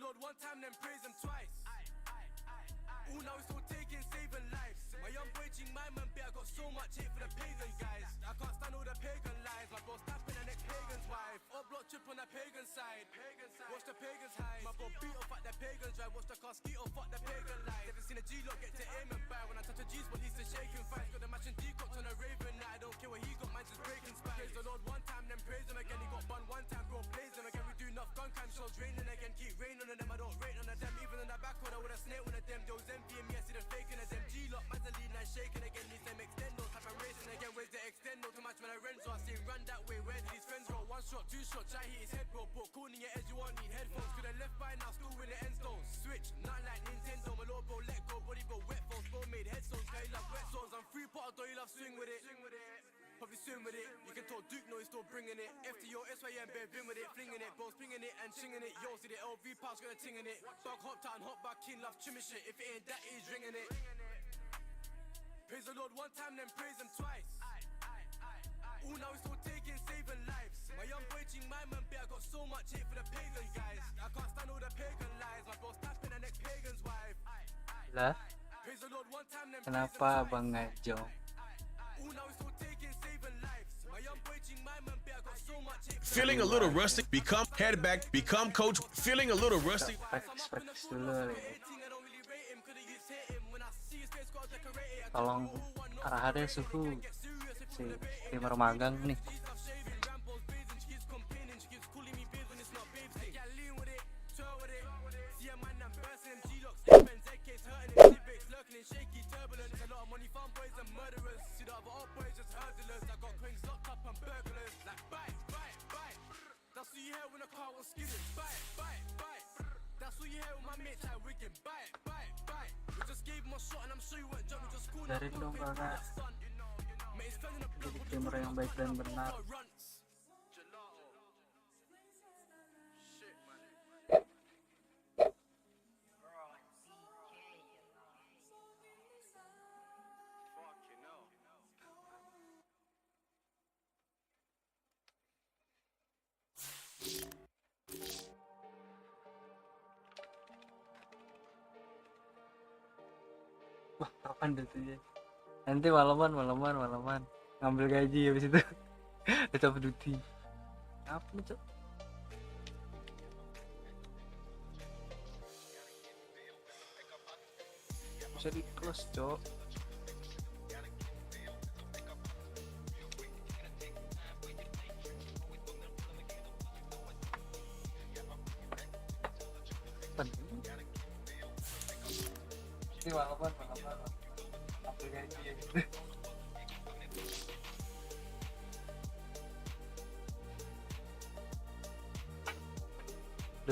Lord one time, then praise him twice. All now it's all taking, saving lives. My young boy Jing, my man, I got so much hate for the pagan guys. I can't stand all the pagan lies. My bro tapping the next pagan's wife. Up block trip on the pagan side. Watch the pagans hide. My bro beat off at the pagans drive. Watch the car skeet off at the pagan life. Never seen a G-Lock get to aim and buy. When I touch a G-spot, he's a shaking fight. Got the matching D-cocked on a raven night. I don't care what he got, mine's just breaking spine. Praise the Lord one time, then praise him again. He got bun one time, bro, blaze him again. We do enough gun cam shows, raining again. Keep raining on them, I don't rain on them. Even in the back corner with a snake one of them. Those envying me, I see the faking of them. G-Lock, man's a lead, and shaking again. These them extendos, type of racing again. Where's the extendo? Too much when I Renzo, I see him run that way. Where did his friends go? One shot, two shots, try hit his head, bro. Put corny your edge, you won't need headphones. Could have left by now, still in the end stones. Switch, not like Nintendo. My little bro, let go, body bro, wet phones. Bro made headstones, guy, he love wet songs. I'm free pot, though he love swing with it. Probably swim with it. You can tell Duke, no, he's still bringing it. F to your SYM, bare been with it. Flinging it, bros pinging it and chinging it. Yo, see the LV pass, got a ting in it. Bug hopped out and hop back in, love trimming shit. If it ain't that, he's ringing it. Praise the Lord one time, then praise him twice. All now it's all taking, saving lives. My young boy Jing, my man, I got so much hate for the pagan guys. I can't stand all the pagan lies. My bros tapping the next pagan's wife. Lah, Praise the Lord one time, then kenapa Abang ngajong? all now it's all taking, saving lives. My young boy Jing, my man, I got so much hate. Feeling a little rusty, become head back, become coach. Feeling a little rusty. Praktis dulu kali. Tolong arahannya suhu si timer magang nih. Dari dong kakak, jadi timer yang baik dan benar. Wah, kapan tuh ya? Nanti malaman ngambil gaji habis itu. Tetap duty. Apa itu? Bisa di close, Cok. Ini malaman ambil gaji ya gitu.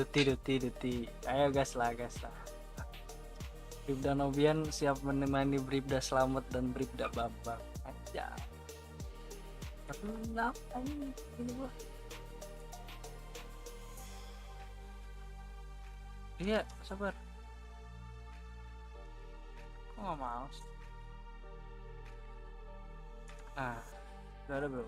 Duti. Ayo gas lah. Bribda Nobian siap menemani Bribda Slamet dan Bribda Bambang. Aja. Kenapa ini gua? Iya, sabar. Kok nggak mau? Nah, udah ada bro.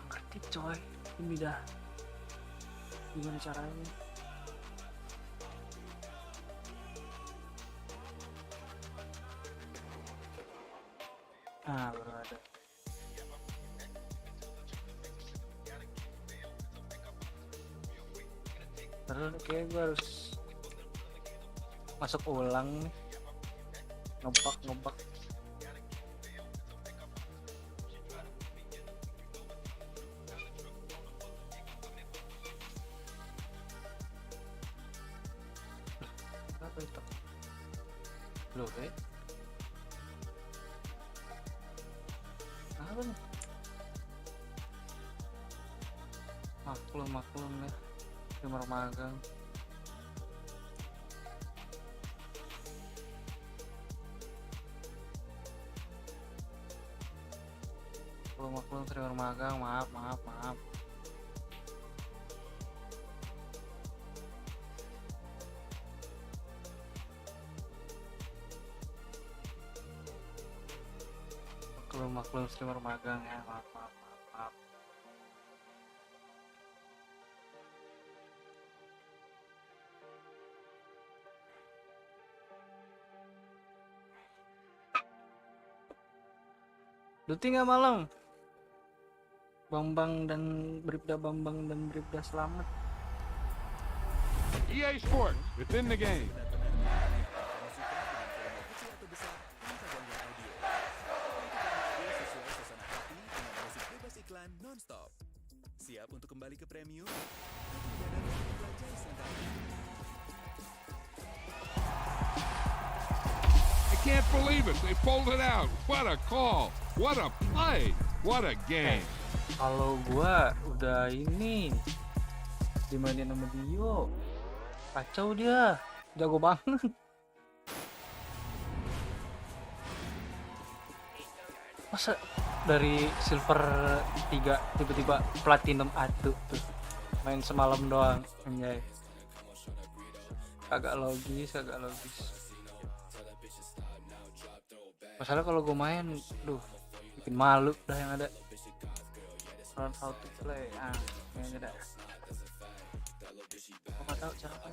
Ngerti coy, ini dah. Gimana caranya? Baru ada. Terus kayak gue harus masuk ulang nih. Ngebak. Apa itu? Loh, apa nih? Maklum ya, timer magang. Maklum timer magang, maaf. maklum streamer magang ya, maaf. Duti nggak malam? Bambang dan Bribda selamat. EA Sports, it's in the game. Non-stop. Siap untuk kembali ke premium? I can't believe it. They pulled it out. What a call. What a play. What a game. Kalau gua udah ini dimainin sama Dio, kacau dia, jago banget. Masa dari silver 3 tiba-tiba platinum 1 tuh, main semalam doang, anjay. Agak logis. Masalah kalau gue main, bikin malu dah yang ada. Learn how to play, kayaknya dah. Gue nggak tahu cara apa.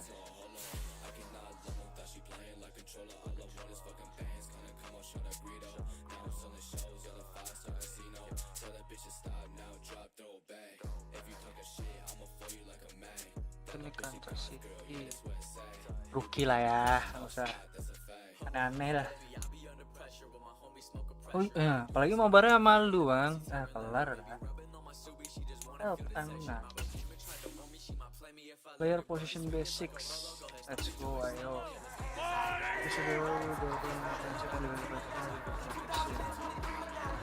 Ini kantor sih, rookie lah ya, nggak usah aneh-aneh dah. Oh iya, apalagi mau bareng sama lu bang, kelar dah. Help Anna. Player position basics, let's go, ayo.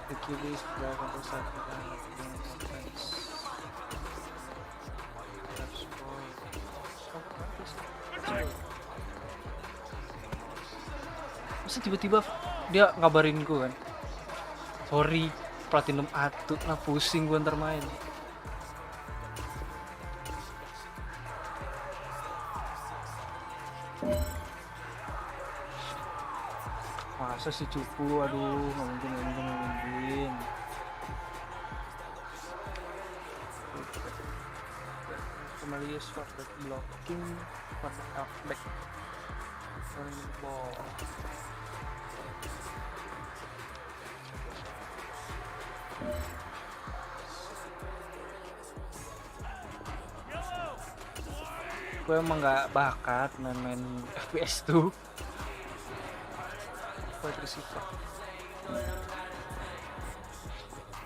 The QB is back on the side. Masa tiba-tiba dia ngabarin gue kan, sorry platinum atut lah, pusing gue ntar main. Masa si cupu, aduh nggak mungkin. Kembali swap back blocking, back ball. Gue emang nggak bakat main FPS tuh. Wide receiver.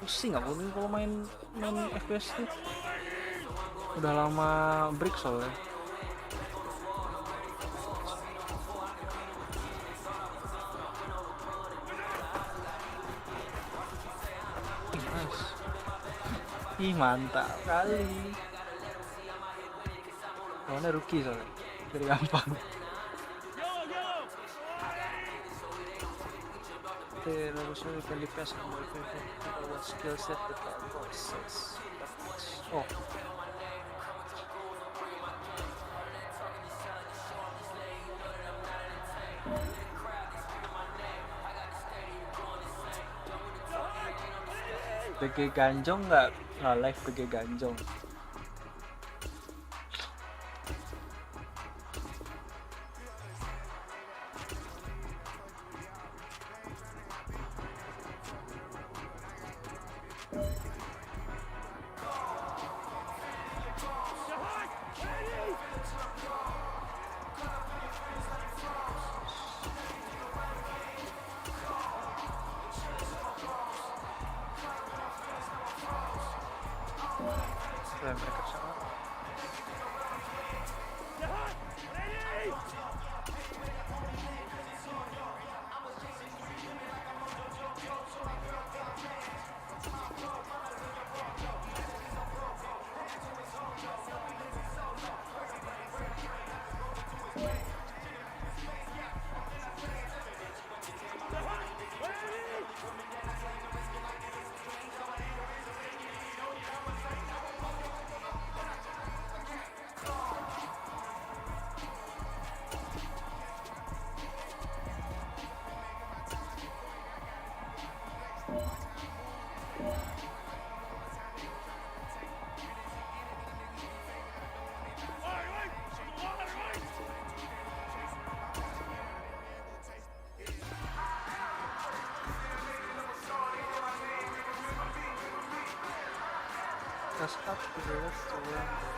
Pusing aku nih kalau main FPS tuh. Udah lama break soalnya. Ih mantap kali. Soalnya rookie soalnya, jadi gampang. Terus we can defense and skill set with our process. Oh. PG Ganjong nggak live PG Ganjong. Mereka sama. Press up to the left to learn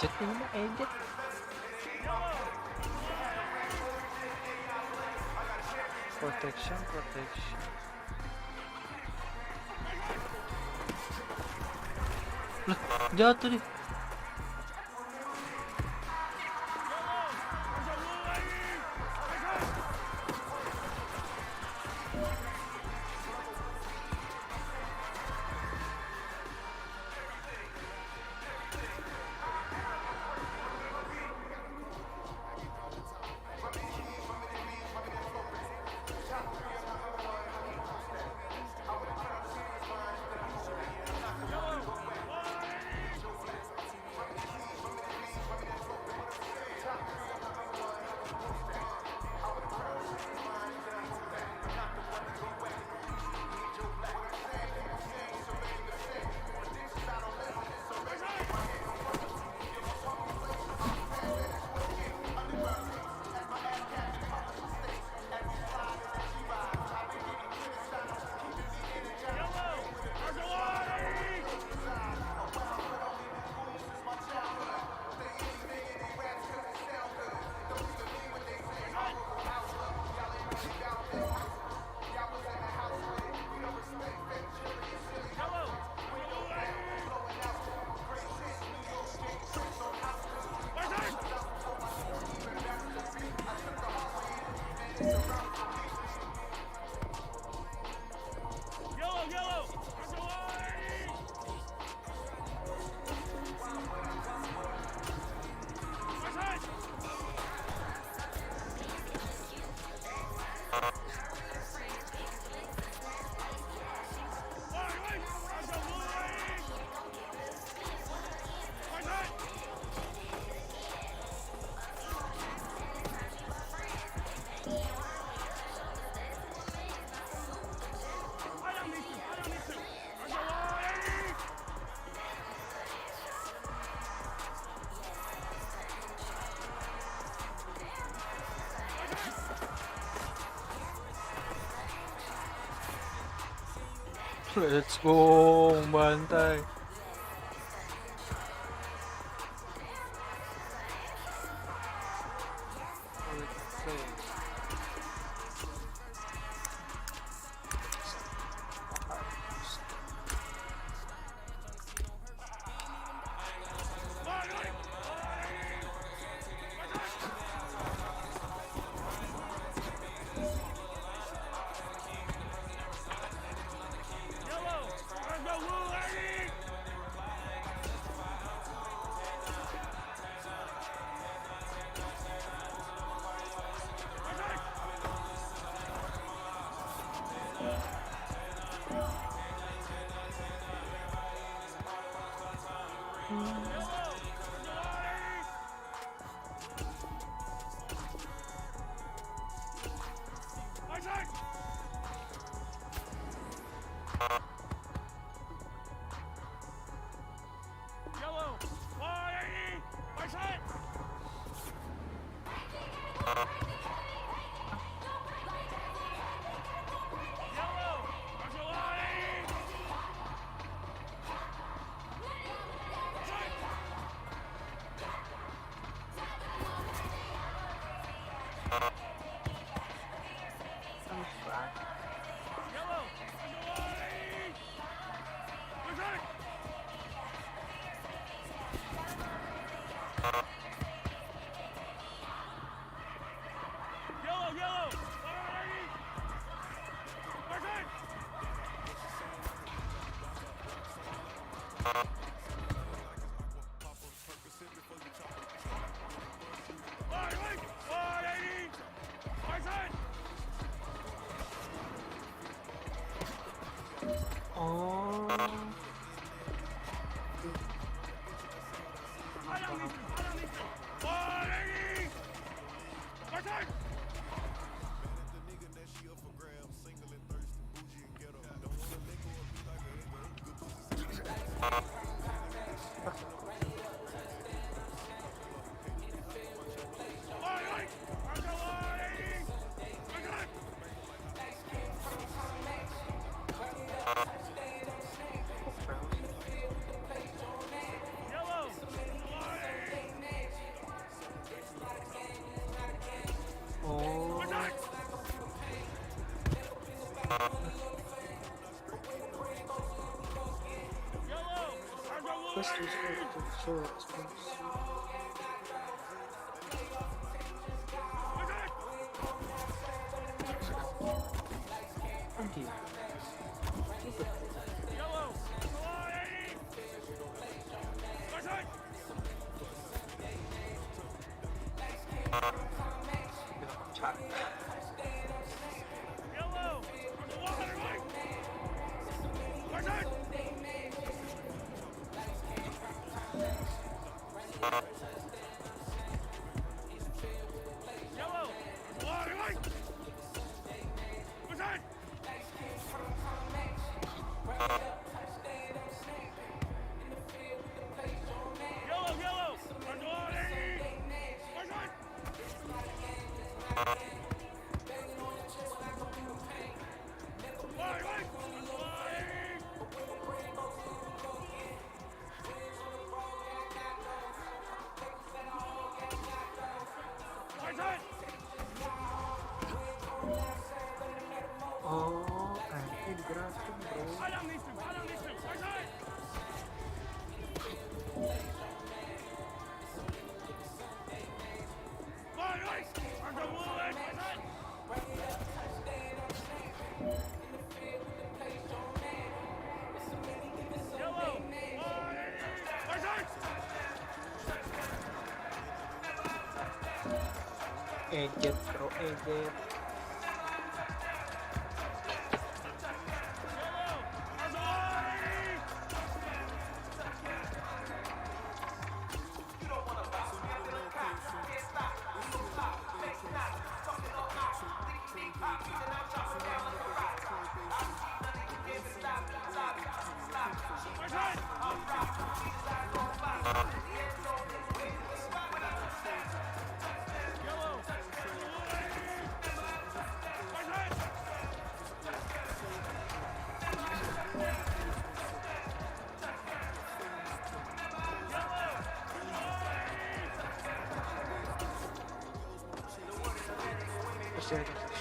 Jet ini edit. Protection. Lah, jatuh nih. Let's go, bantai. Oh, kayaknya digerakin bro. Ejet bro, ejet.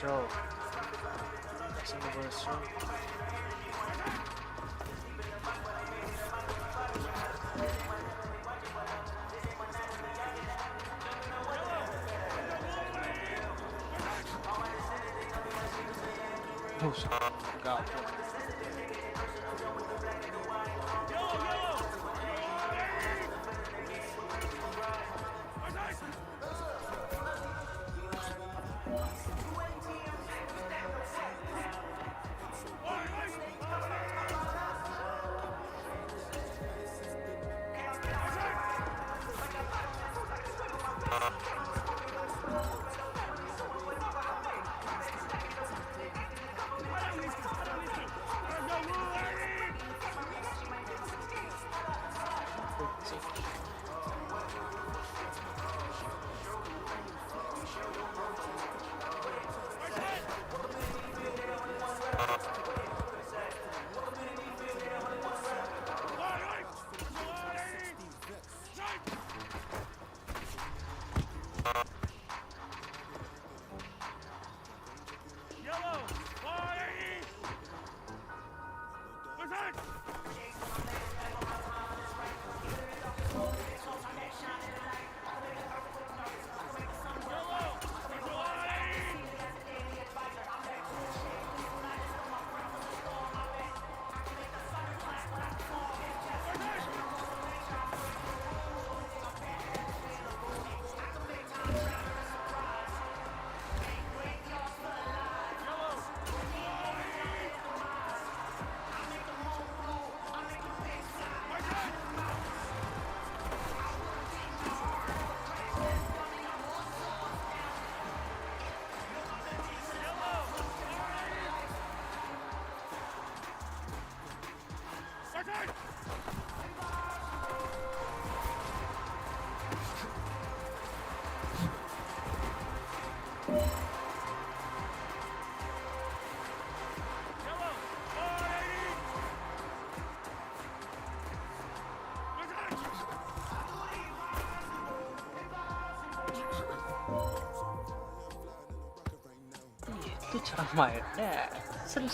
Show. Show. Gatau. Itu cara mainnya seru.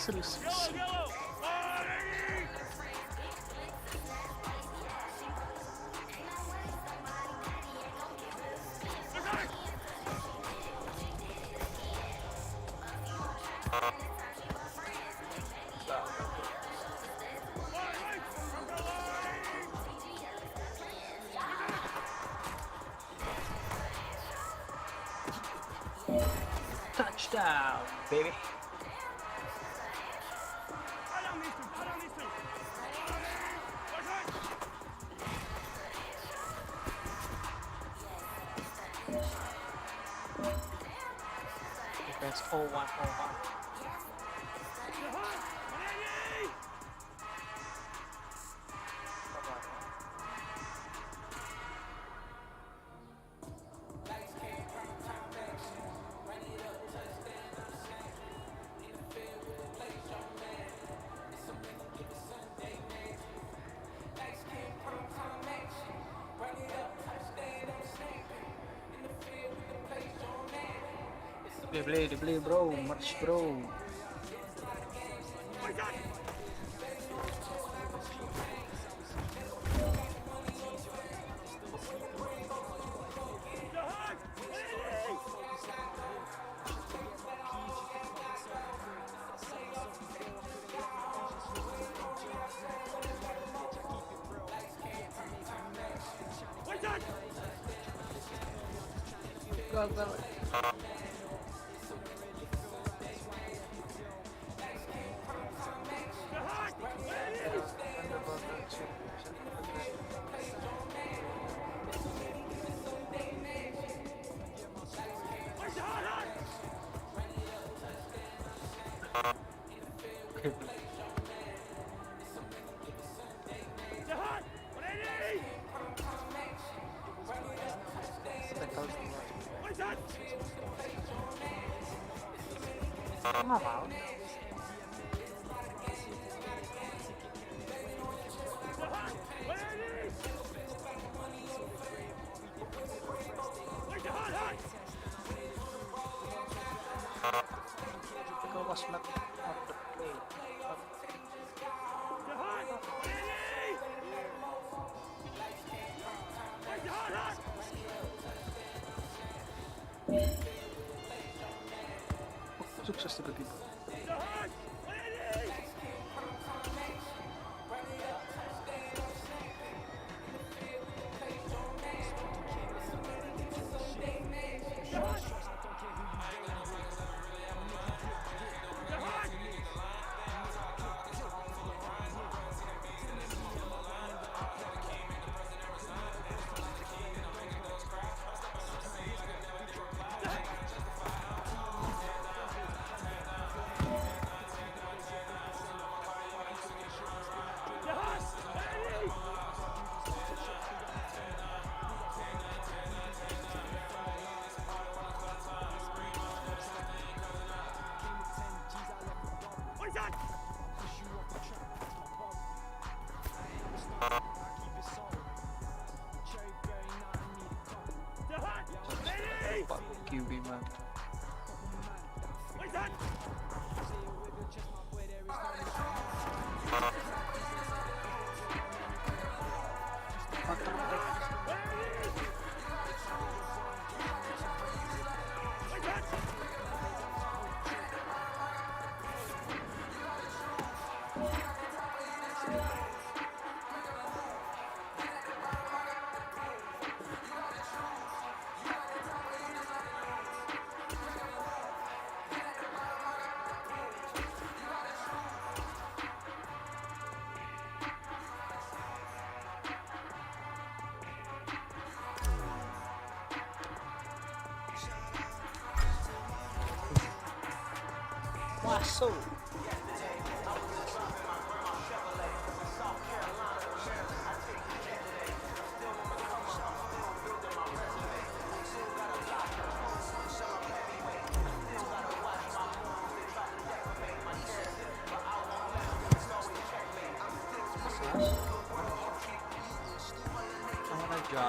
Touchdown, baby. Defense 0-1, 0-1. Dibeli bro, merch bro. Gagal. Nggak mau. Go was not on the play. Sukses tiba-tiba. QB man. Masuk. Jangan aja.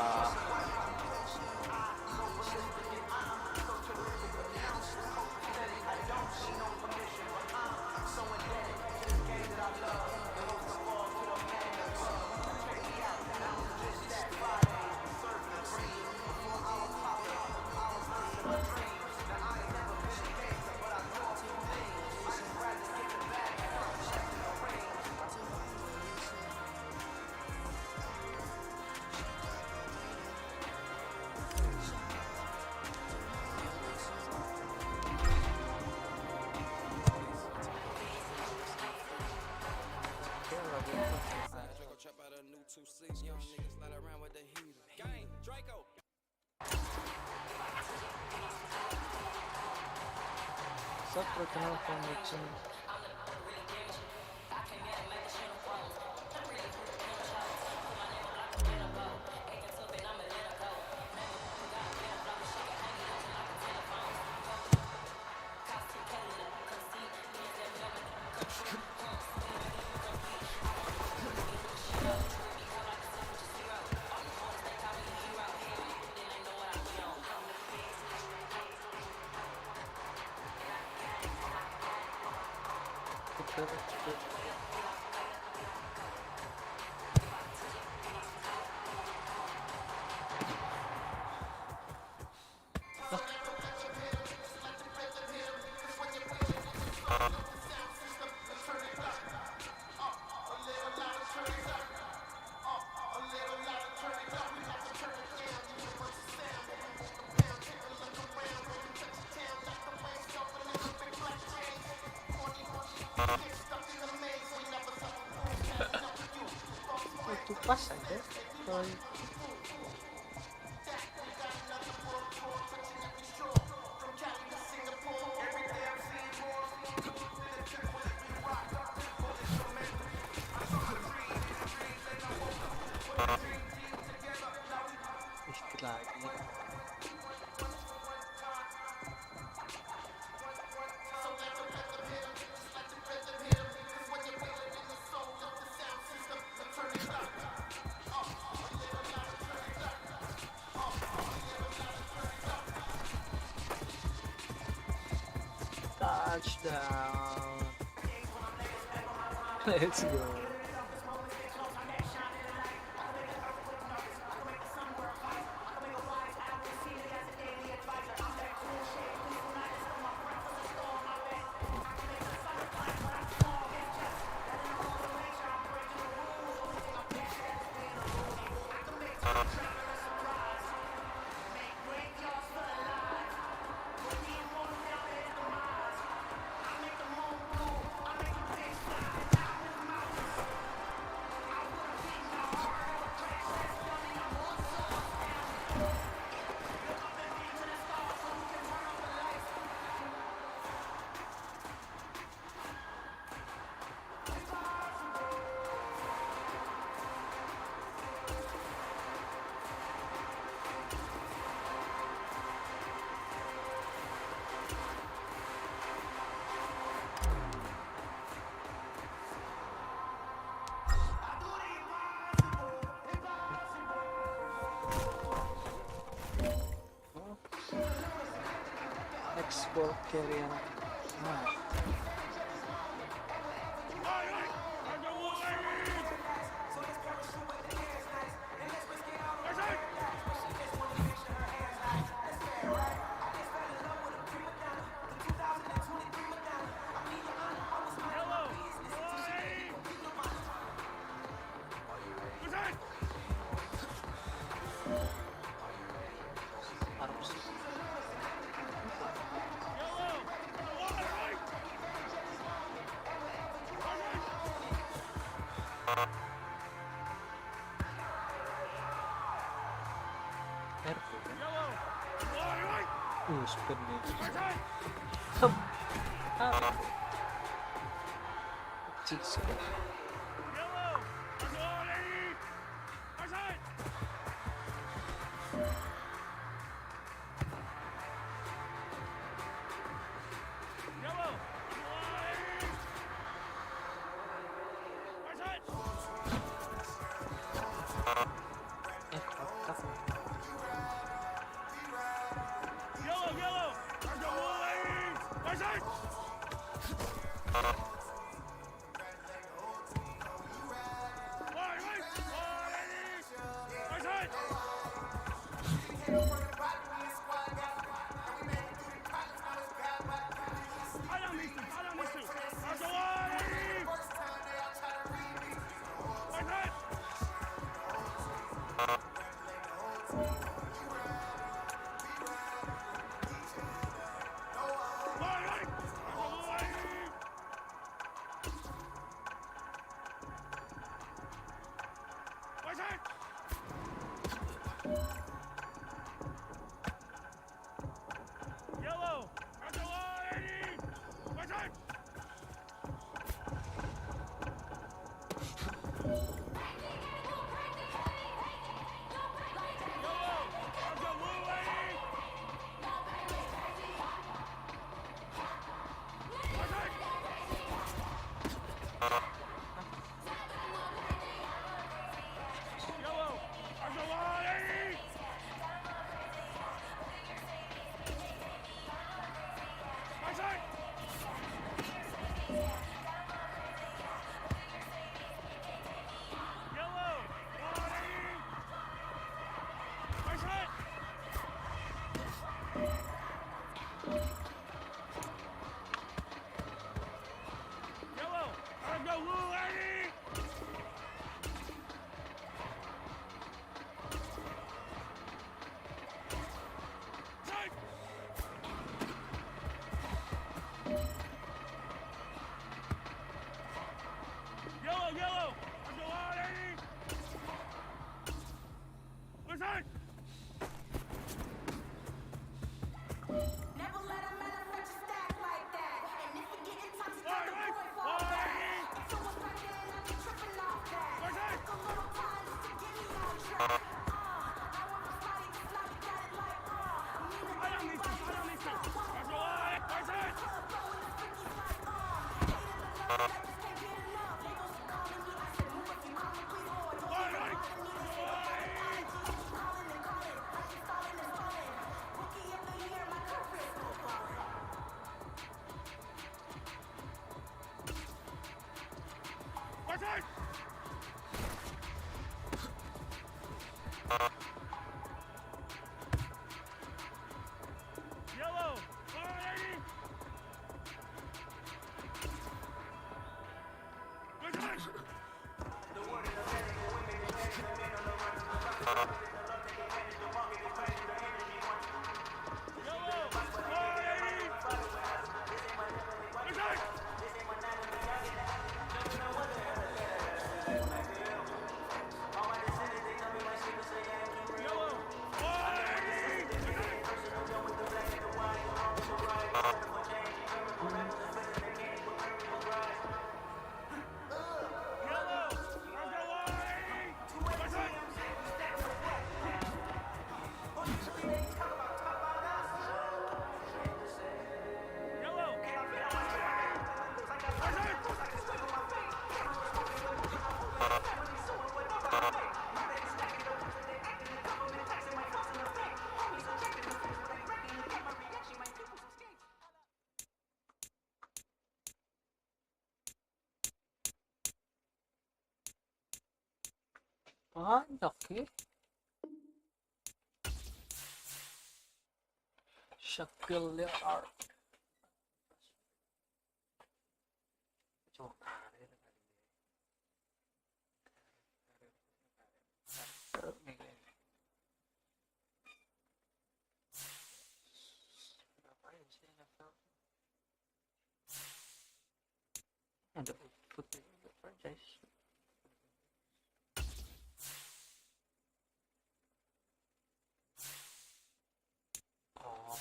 Stop personal connection. Itu pas aja kalau istilah lagi. Touchdown. Let's go. Export carrier. Nah. Harus airport kan? Spin nih. Hup. Ah. Cik sekali. Kakak. Never let a manufacture stack like that. And if it get intoxicated, the boy fall back. If someone's back there and I be tripping off that. Took a little time just to get me on track. I want my body just like we got it like I mean it, everybody just stop. Club throwing the freakies like hated the love that just can't get enough. They gon' keep calling me. I said, move if you call me, please, Lord. Don't even bother me to say the right apology. You calling and calling. I keep stalling and stalling. Rookie of the year, my career still falling. Banyak ya. Shakil art. Coba karir kali ya. Ngapain sih Gatau? Ada output juga franchise. Oh,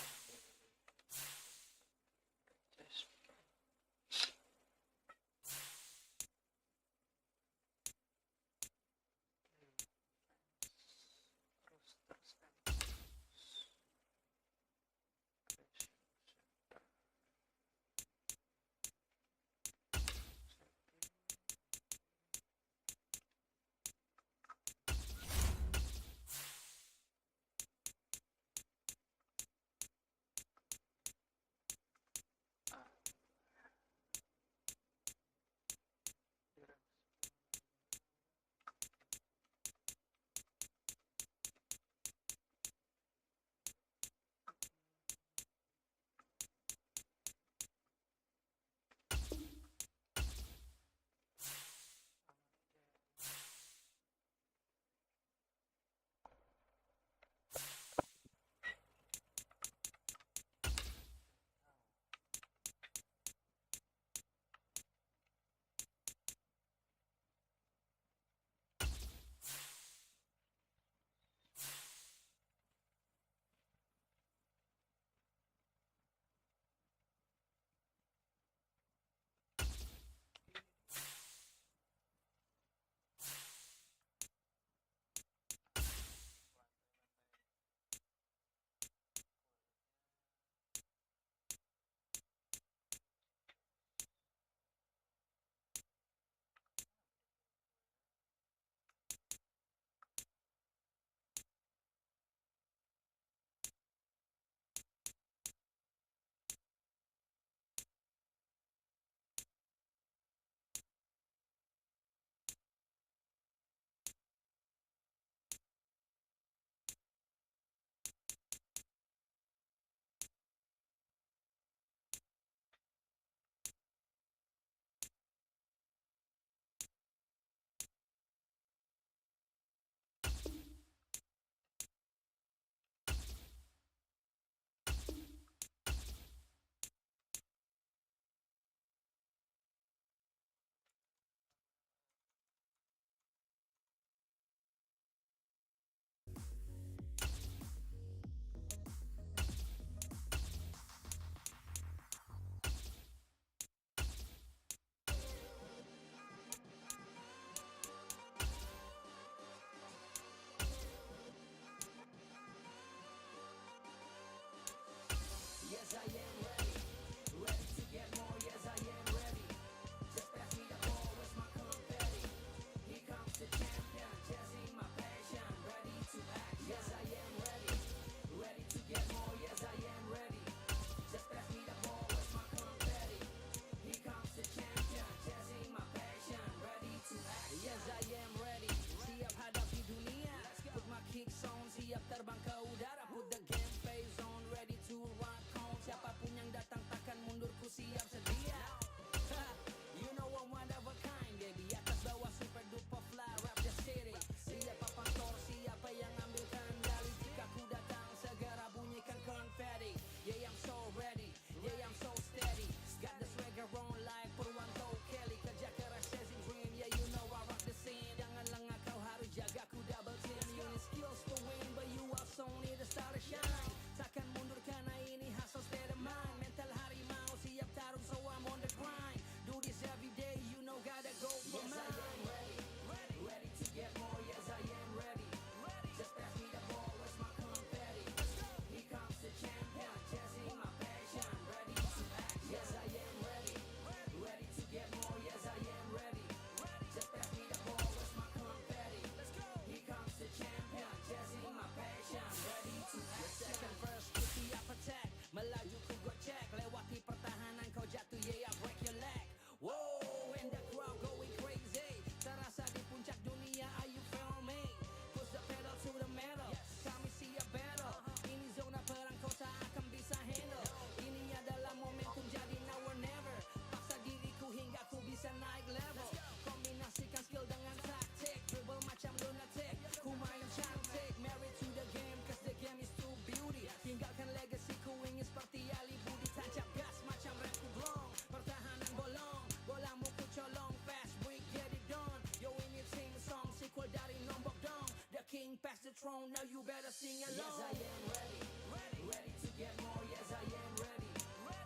throne, now you better sing along. Yes, I am ready, ready to get more. Yes, I am ready.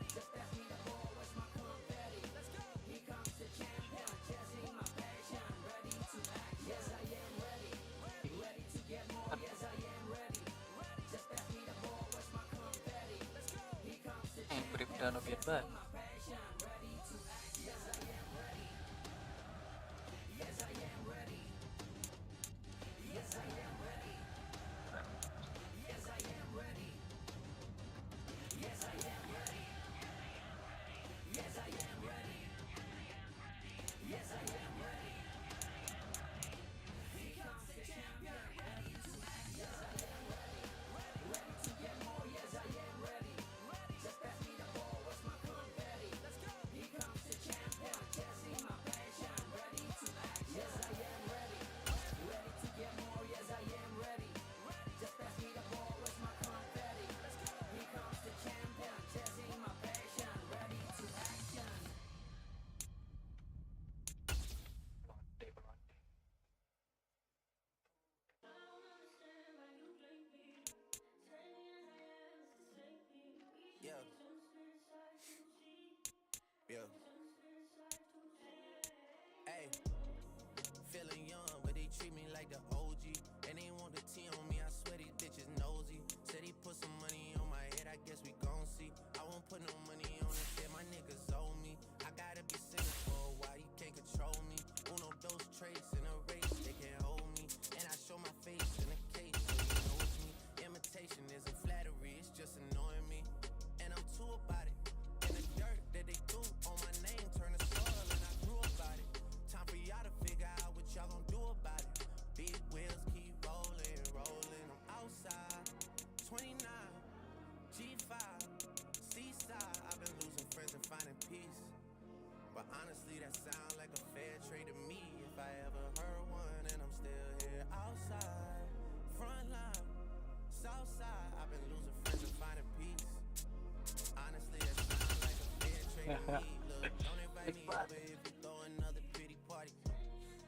Just pass me the ball, where's my confetti? Let's go. Here comes the champion, chasing my passion, ready to act. Yes, I am ready, ready to get more. Yes, I am ready. Just pass me the ball, where's my confetti? Let's go. Here comes the Beri champion, piano bebas. chasing my passion, ready to act. Yes, I am ready. Yes, I am ready. Yes, I am ready. Yes, I am ready. Yes, I am ready. Yes, I am ready. Yes, I am ready. Here comes the champion, ready to act. Yes, I am ready. Ready to get more. Yes, I am ready. Just pass me the ball, where's my confetti? Let's go. Here comes the champion, chasing my passion, ready to act. Yes, I am ready. Ready to get more. Yes, I am ready. Just pass me the ball, where's my confetti? Let's go. Here comes the champion, chasing my passion, ready to action. Yeah. Yeah. Hey. Feeling young, but they treat me like the OG. And they want the T on me, I swear these bitches nosy. Said he put some money on my head, I guess we gon' see. I won't put no money on it, shit, my niggas owe me. I gotta be single for a while, you can't control me. Uno, those traits in a race, they can't hold me. And I show my face in a case, so you know it's me. Imitation isn't flattery, it's just annoying me. And I'm too about it. And the dirt that they threw on my name turned to soil, and I grew about it. Time for y'all to figure out what y'all gon' do about it. Big wheels keep rolling, rolling. I'm outside, 29, G5, seaside. I've been losing friends and finding peace. But honestly, that sound like a fair trade to me. If I ever heard one, and I'm still here outside, front line, south side. I've been losing friends and finding peace. Honestly, that sound like a fair trade to me. Look, don't invite me over if you throw another pity party.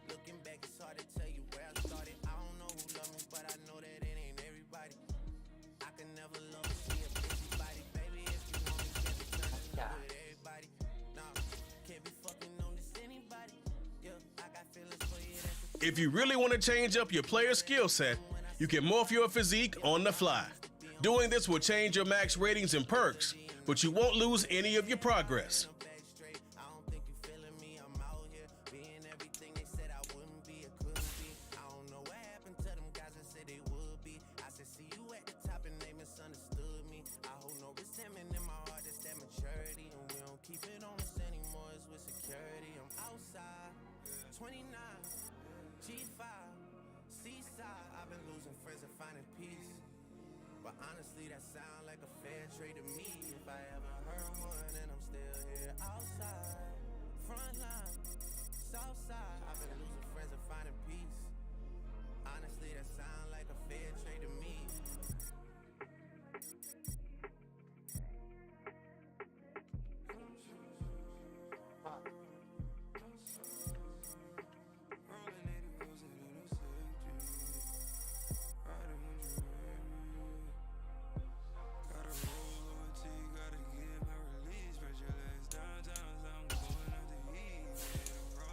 Looking back, it's hard to tell you where I started. I don't know who loved me, but I know that it ain't everybody. I can never love and see a busy body. Baby, if you want me, can't be turning up with everybody. Nah, can't be fucking on this anybody. Yeah, I got feelings for you. If you really want to change up your player skill set, you can morph your physique on the fly. Doing this will change your max ratings and perks, but you won't lose any of your progress. I don't think you feeling me. I'm out here being everything they said I wouldn't be or couldn't be. I don't know what happened to them guys that said they would be. I said, see you at the top and they misunderstood me. I hold no resentment in my heart, it's that maturity. And we don't keep it on us anymore, it's with security. I'm outside, 29, G5, seaside. I've been losing friends and finding peace. But honestly, that sound like a fair trade to me. If I ever heard one, and I'm still here outside, front line, south side. I've been losing friends and finding peace. Honestly, that sound like a fair trade to me.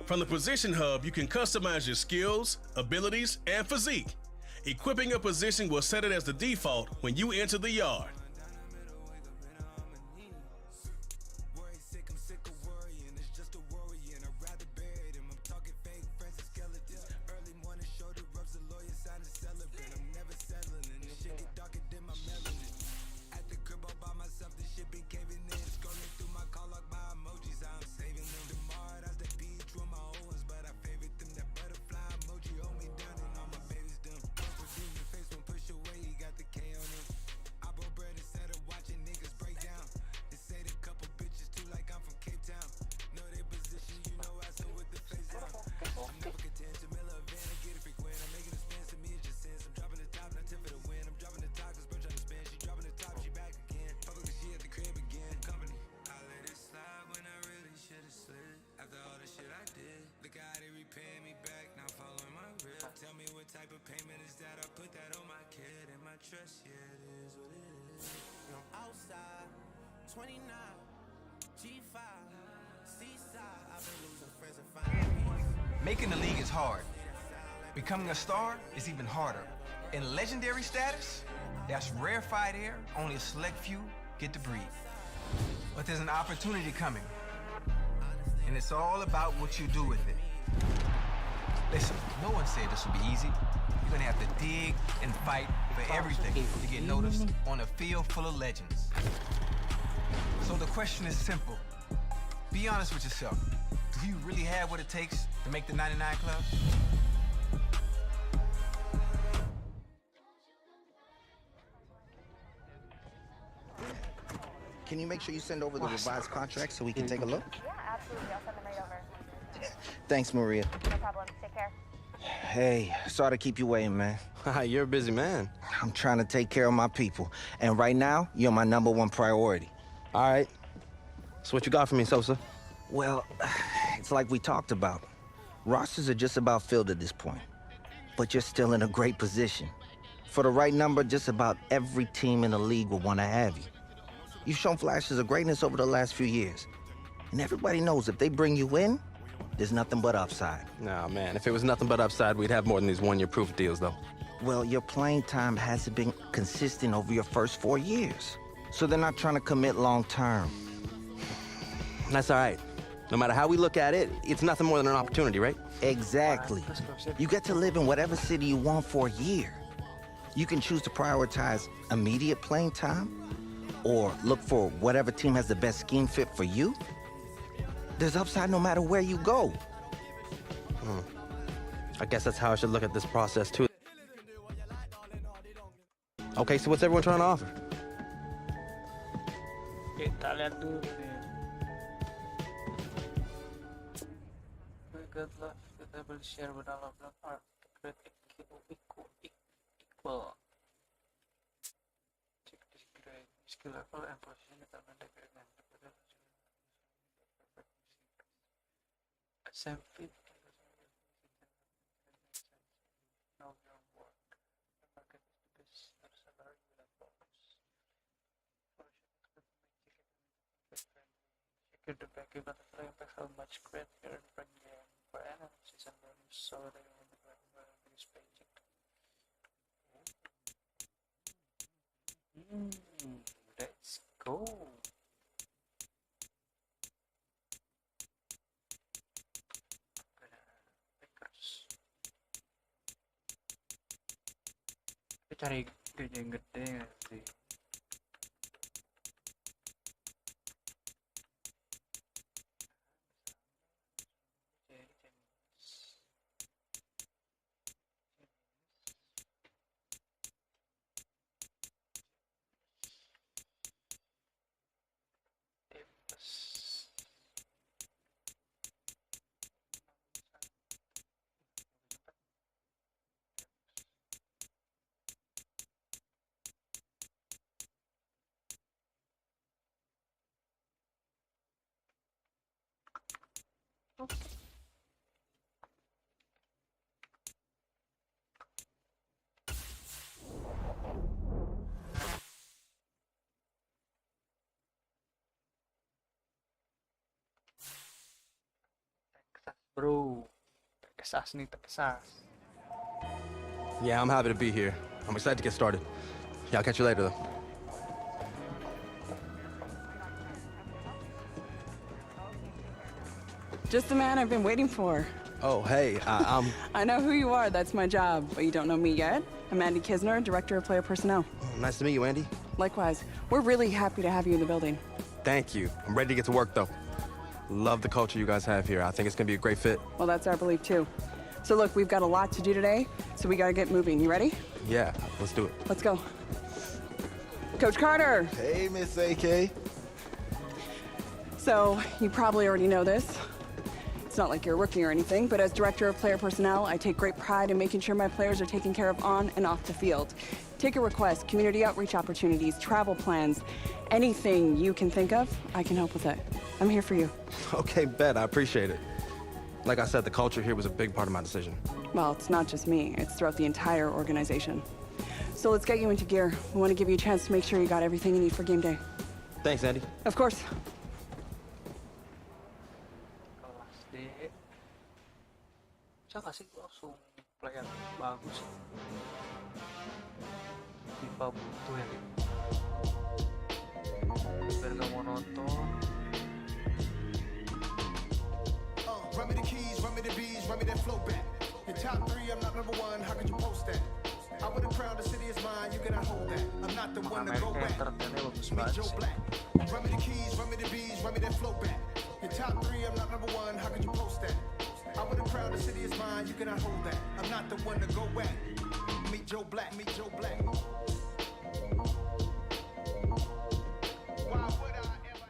From the Position Hub, you can customize your skills, abilities, and physique. Equipping a position will set it as the default when you enter the yard. Payment is that I put that on Making the league is hard. Becoming a star is even harder. In legendary status, that's rarefied air only a select few get to breathe. But there's an opportunity coming. And it's all about what you do with it. Listen, no one said this would be easy. You're gonna have to dig and fight for everything to get noticed on a field full of legends. So the question is simple. Be honest with yourself. Do you really have what it takes to make the 99 Club? Can you make sure you send over the revised contract so we can take a look? Yeah, absolutely. I'll send them right over. Thanks, Maria. No problem. Take care. Hey, sorry to keep you waiting, man. You're a busy man. I'm trying to take care of my people. And right now, you're my #1 priority. All right. So what you got for me, Sosa? Well, it's like we talked about. Rosters are just about filled at this point. But you're still in a great position. For the right number, just about every team in the league will want to have you. You've shown flashes of greatness over the last few years. And everybody knows if they bring you in, there's nothing but upside. Nah, man, if it was nothing but upside, we'd have more than these one-year proof deals, though. Well, your playing time hasn't been consistent over your first 4 years. So they're not trying to commit long term. That's all right. No matter how we look at it, it's nothing more than an opportunity, right? Exactly. You get to live in whatever city you want for a year. You can choose to prioritize immediate playing time or look for whatever team has the best scheme fit for you. There's upside no matter where you go. I guess that's how I should look at this process, too. Okay, so what's everyone trying to offer? Kita lihat dulu nih. Good luck. Kita will share development art. Create equal. Check this grade. Skill level and position determine the grade and the same fit. Know your work. The market is the best. Your salary will have bonus. Secure the back. You got to play back how much credit you're bringing per annum. Season bonus. So they will be this paycheck. Let's go. Kita cari gaji yang gede nanti. Bro, Texas nih, Texas. Yeah, I'm happy to be here. I'm excited to get started. Yeah, I'll catch you later, though. Just the man I've been waiting for. Oh, hey, I'm... I know who you are, that's my job, but you don't know me yet. I'm Andy Kisner, Director of Player Personnel. Nice to meet you, Andy. Likewise. We're really happy to have you in the building. Thank you. I'm ready to get to work, though. Love the culture you guys have here. I think it's gonna be a great fit. Well, that's our belief, too. So look, we've got a lot to do today, so we gotta get moving. You ready? Yeah, let's do it. Let's go. Coach Carter! Hey, Miss AK. So, you probably already know this. It's not like you're a rookie or anything, but as Director of Player Personnel, I take great pride in making sure my players are taken care of on and off the field. Ticket requests, community outreach opportunities, travel plans, anything you can think of, I can help with it. I'm here for you. Okay, bet. I appreciate it. Like I said, the culture here was a big part of my decision. Well, it's not just me. It's throughout the entire organization. So let's get you into gear. We want to give you a chance to make sure you got everything you need for game day. Thanks, Andy. Of course. Kelas D. Bisa nggak sih langsung player bagus? FIFA butuh ya. Biar gak monoton. Run me the keys, run me the bees, run me that flow back. Your top 3, I'm not number 1, how could you post that? I would have crowned the city is mine, you cannot hold that. I'm not the one to go back. Meet Joe Black. Run me the keys, run me the bees, run me that flow back. Your top 3, I'm not number 1, how could you post that? I would have crowned the city is mine, you cannot hold that. I'm not the one to go back. Meet Joe Black, meet Joe Black. Why would I ever...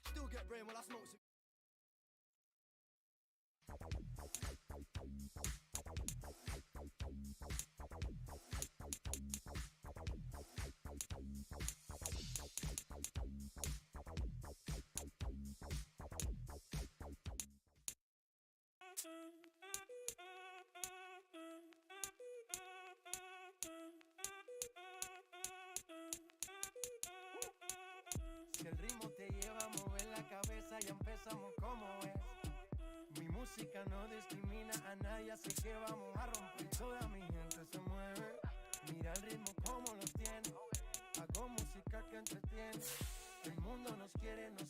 Still get brain while I smoke some. Si el ritmo te lleva a mover la cabeza, ya empezamos como es. Mi música no discrimina a nadie, así que vamos a romper. Toda mi gente se mueve, mira el ritmo como los tiene. Hago música que entretiene. El mundo nos quiere, me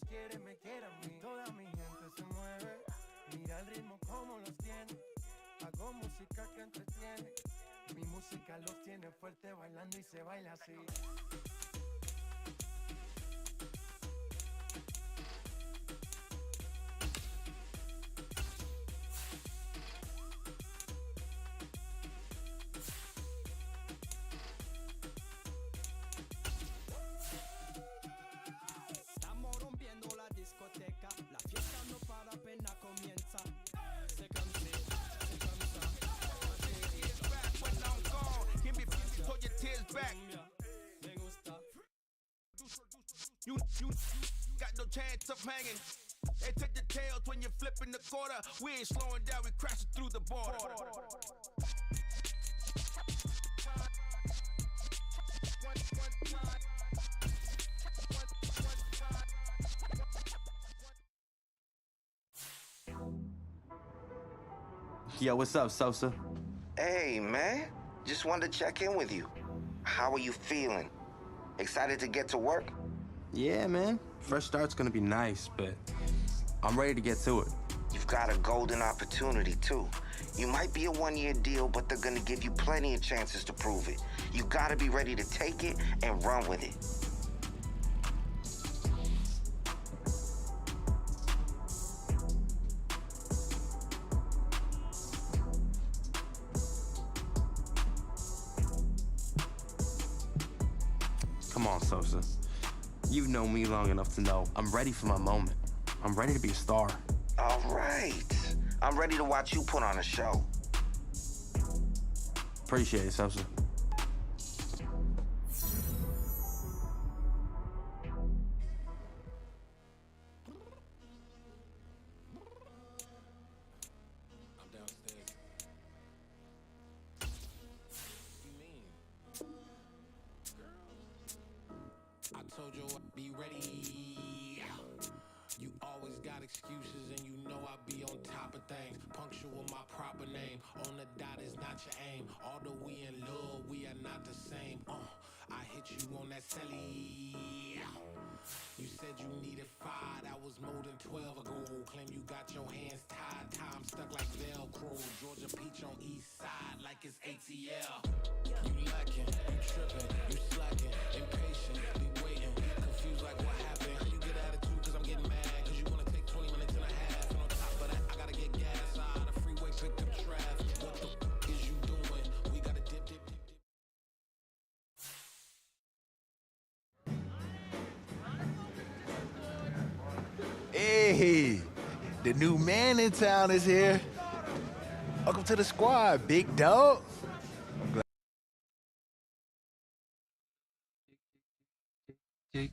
quiere a mí. Toda mi gente se mueve, mira el ritmo como los tiene. Hago música que entretiene. Mi música los tiene fuerte bailando y se baila así. Estamos rompiendo la discoteca, la fiesta no para, apenas comienza. Se cansa. Hold your tears back. Me gusta. You got no chance of hanging. They take the tails when you're flipping the quarter. We ain't slowing down, we crashing through the border. Yo, what's up, Sosa? Hey, man. Just wanted to check in with you. How are you feeling? Excited to get to work? Yeah, man. Fresh start's gonna be nice, but I'm ready to get to it. You've got a golden opportunity, too. You might be a one-year deal, but they're gonna give you plenty of chances to prove it. You gotta be ready to take it and run with it. Come on, Sosa. You've known me long enough to know I'm ready for my moment. I'm ready to be a star. All right. I'm ready to watch you put on a show. Appreciate it, Sosa. I'm downstairs. You mean? Girl, I told you I'd be ready. You always got excuses and you know I be on top of things. Punctual my proper name. On the dot is not your aim. Although we in love, we are not the same. I hit you on that celly. You said you needed 5, that was more than 12 ago. Claim you got your hands tied, time stuck like Velcro. Georgia Peach on east side like it's ATL. You lacking, you tripping, you slacking, impatient, be waiting, confused like what happened. You get attitude cause I'm getting mad, cause you wanna take 20 minutes and a half. And on top of that, I gotta get gas out of the freeway, pick up traffic. What the is you doing? We gotta dip. Hey, the new man in town is here. Welcome to the squad, big dog. I'm glad. Cik.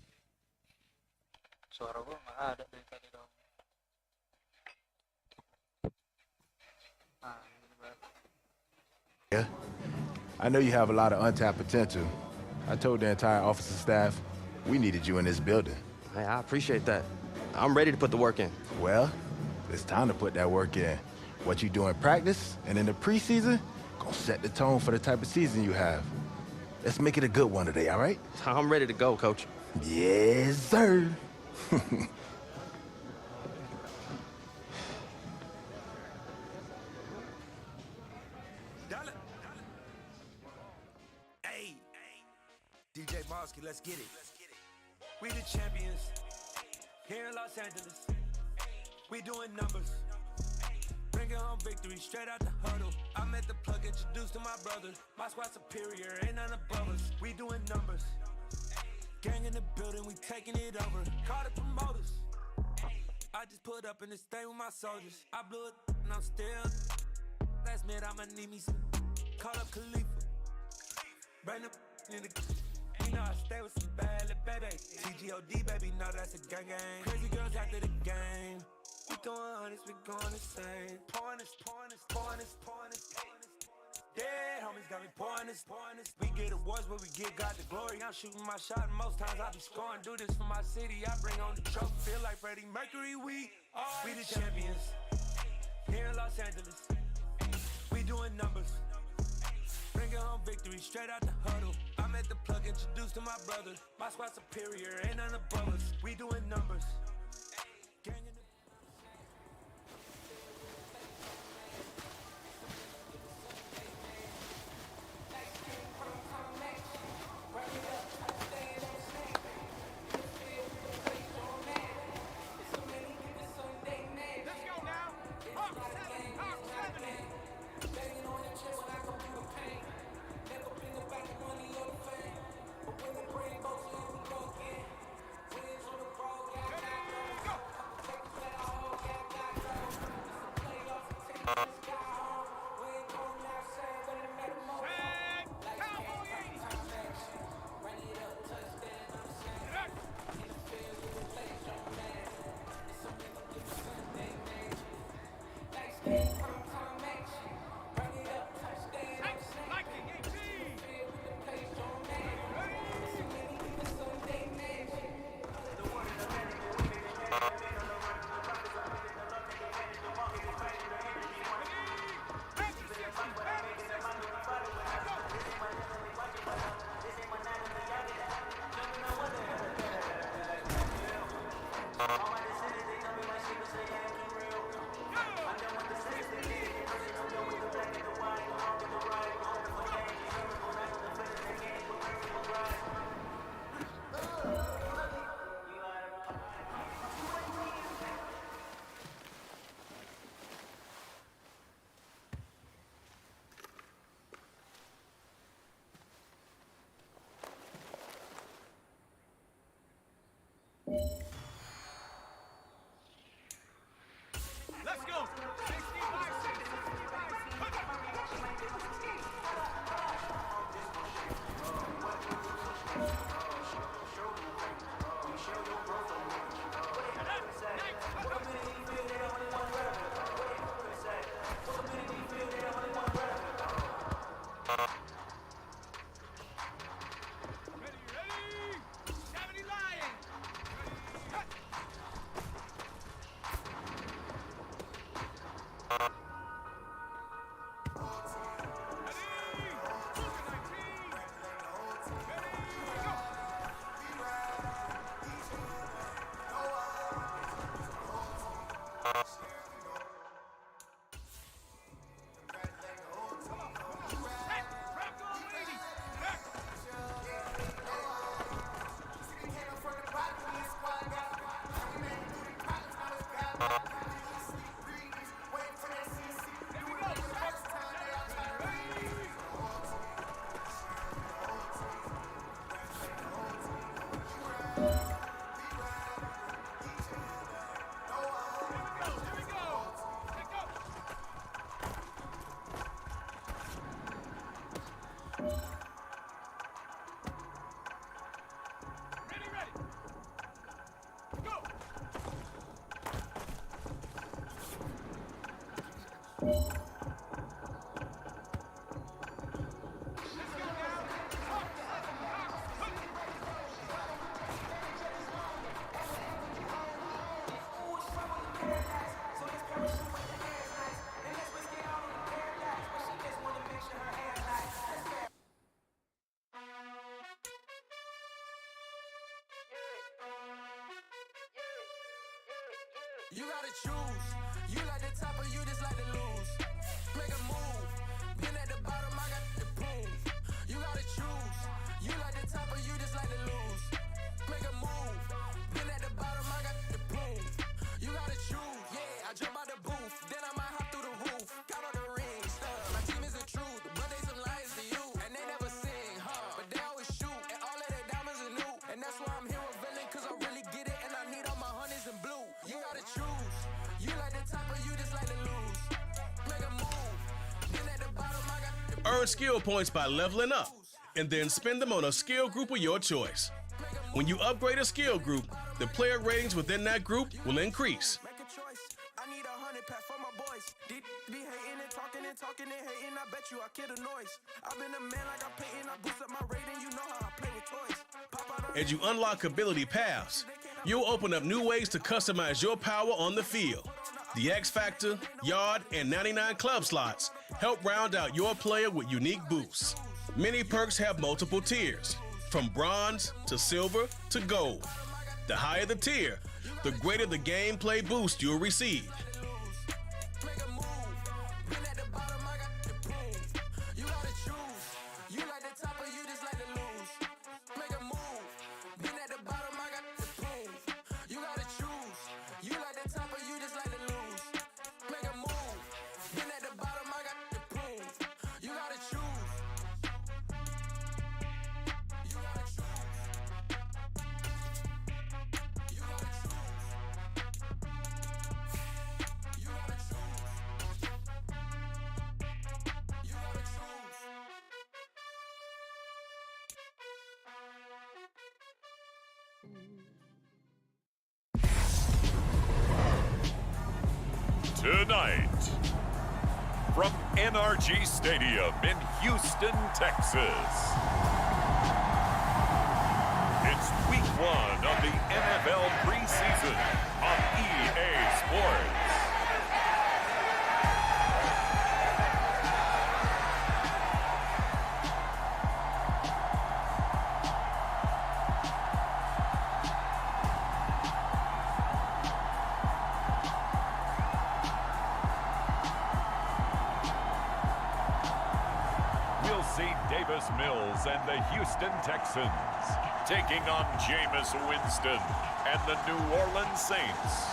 Suara gua nggak ada dari tadi dong. Ini baru. Yeah, I know you have a lot of untapped potential. I told the entire office and staff we needed you in this building. Hey, I appreciate that. I'm ready to put the work in. Well, it's time to put that work in. What you do in practice and in the preseason gonna set the tone for the type of season you have. Let's make it a good one today, all right? I'm ready to go, Coach. Yes, sir. Hey, DJ Bosky, let's get it. We the champions here in Los Angeles. We doing numbers. Bringing home victory straight out the huddle. I met the plug, introduced to my brother. My squad superior, ain't none above us. We doing numbers. Gang in the building, we taking it over. Call the promoters. pulled up in this thing with my soldiers. I blew it and I'm still. Last minute I'ma need me some. Call up Khalifa. Bring the in the. You know I stay with some bad little baby. TGOD baby, know that's a gang gang. Crazy girls after the game. We going honest, we going insane. Pouring this. Dead homies got me pouring this. We get awards, but we get God the glory. I'm shooting my shot, and most times I be scoring. Do this for my city, I bring on the trophy. Feel like Freddie Mercury, we the champions. Here in Los Angeles, we doing numbers. Bringing home victory, straight out the huddle. I'm at the plug, introduced to my brothers. My squad superior, ain't none above us. We doing numbers. Gang in the Let's go. 70 Lion. You gotta choose. You like the top or you just like to lose. Make a move. Been at the bottom, I got the proof. You gotta choose. You like the top or you just like to lose. Make a move. Been at the bottom, I got the proof. You gotta choose. Yeah, I jump out the booth. Then I might hop through the roof. Got all the rings, stuff. My team is the truth, but they some liars to you. And they never sing, but they always shoot. And all of their diamonds are new. And that's why I'm here with villain, cause I really get it. And I need all my honeys in blue. You gotta choose. Earn skill points by leveling up, and then spend them on a skill group of your choice. When you upgrade a skill group, the player ratings within that group will increase. Make a choice. I need 100 pack for my boys. Be hating and talking and hating. I bet you I kill the noise. I've been a man like I'm painting. I boost up my rating. You know how I play with toys. Pop out As you unlock ability paths, you'll open up new ways to customize your power on the field. The X Factor, Yard, and 99 club slots help round out your player with unique boosts. Many perks have multiple tiers, from bronze to silver to gold. The higher the tier, the greater the gameplay boost you'll receive. Tonight, from NRG Stadium in Houston, Texas, it's week 1 of the NFL preseason on EA Sports. Mills and the Houston Texans taking on Jameis Winston and the New Orleans Saints.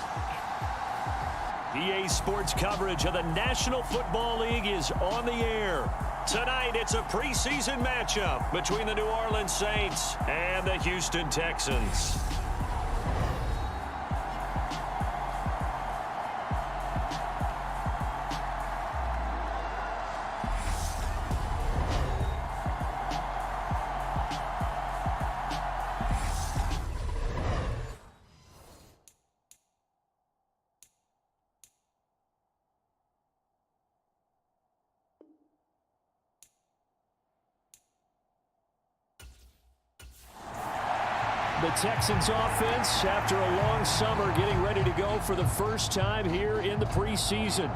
EA Sports coverage of the National Football League is on the air. Tonight, it's a preseason matchup between the New Orleans Saints and the Houston Texans. The Texans offense, after a long summer, getting ready to go for the first time here in the preseason.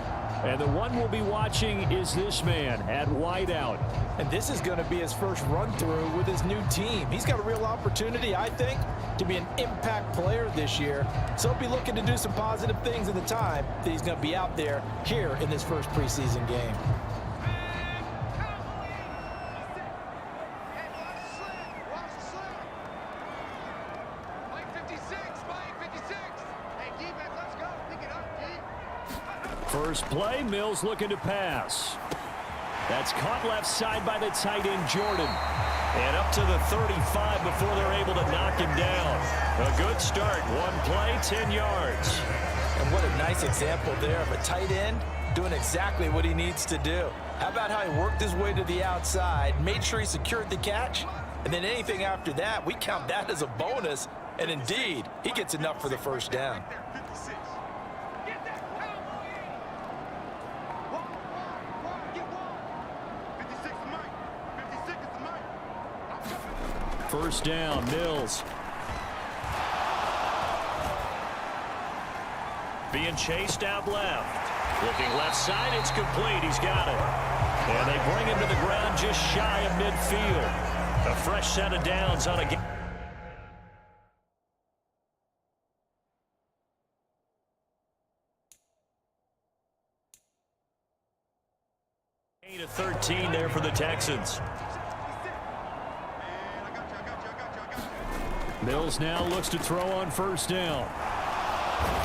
And the one we'll be watching is this man at wideout. And this is going to be his first run-through with his new team. He's got a real opportunity, I think, to be an impact player this year. So he'll be looking to do some positive things in the time that he's going to be out there here in this first preseason game. First play, Mills looking to pass. That's caught left side by the tight end, Jordan. And up to the 35 before they're able to knock him down. A good start. One play, 10 yards. And what a nice example there of a tight end doing exactly what he needs to do. How about how he worked his way to the outside, made sure he secured the catch, and then anything after that, we count that as a bonus. And indeed, he gets enough for the first down. First down, Mills. Being chased out left. Looking left side, it's complete. He's got it. And they bring him to the ground just shy of midfield. A fresh set of downs on a game. Gain of 13 there for the Texans. Mills now looks to throw on first down.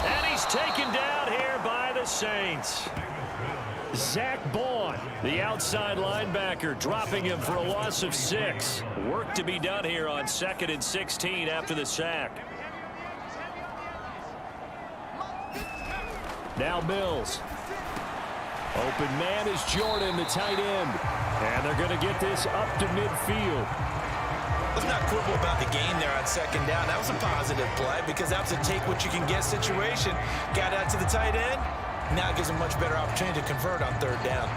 And he's taken down here by the Saints. Zach Bond, the outside linebacker, dropping him for a loss of 6. Work to be done here on 2nd and 16 after the sack. Now Mills. Open man is Jordan, the tight end. And they're going to get this up to midfield. Let's not quibble about the game there on second down. That was a positive play because that was a take-what-you-can-get situation. Got out to the tight end. Now it gives them a much better opportunity to convert on third down.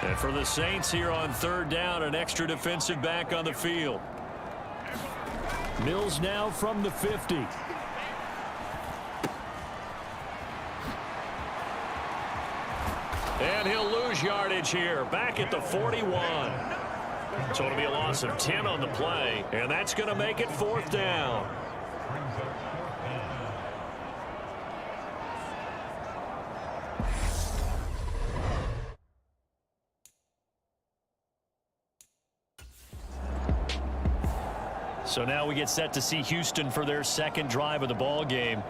And for the Saints here on third down, an extra defensive back on the field. Mills now from the 50. And he'll lose yardage here, back at the 41. So it'll be a loss of 10 on the play, and that's going to make it fourth down. So now we get set to see Houston for their second drive of the ball game.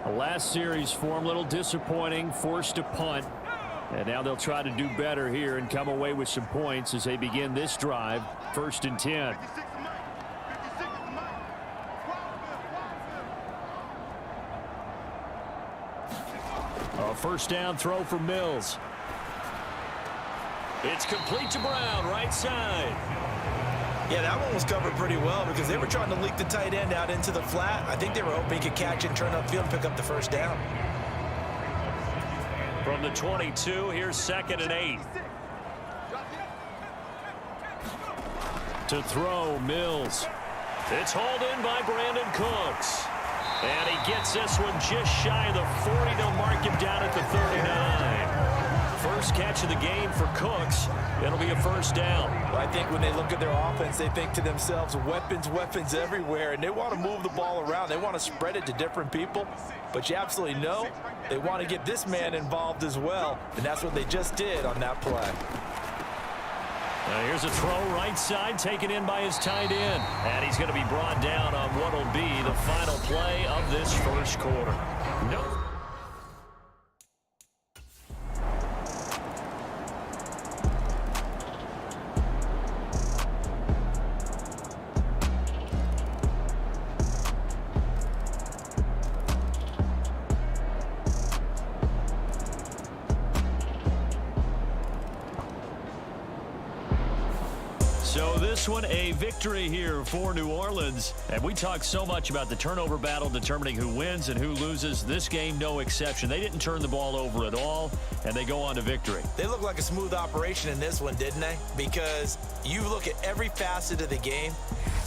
The last series form a little disappointing, forced a punt. And now they'll try to do better here and come away with some points as they begin this drive, 1st and 10. A first down throw for Mills. It's complete to Brown, right side. Yeah, that one was covered pretty well because they were trying to leak the tight end out into the flat. I think they were hoping he could catch and turn upfield and pick up the first down. From the 22, here's 2nd and 8. To throw, Mills. It's hauled in by Brandon Cooks. And he gets this one just shy of the 40. They'll mark him down at the 39. First catch of the game for Cooks. It'll be a first down. Well, I think when they look at their offense, they think to themselves, weapons, weapons everywhere, and they want to move the ball around. They want to spread it to different people, but you absolutely know they want to get this man involved as well, and that's what they just did on that play. Now here's a throw right side, taken in by his tight end, and he's going to be brought down on what will be the final play of this first quarter. Nope. So this one, a victory here for New Orleans. And we talk so much about the turnover battle determining who wins and who loses. This game, no exception. They didn't turn the ball over at all, and they go on to victory. They look like a smooth operation in this one, didn't they? Because you look at every facet of the game,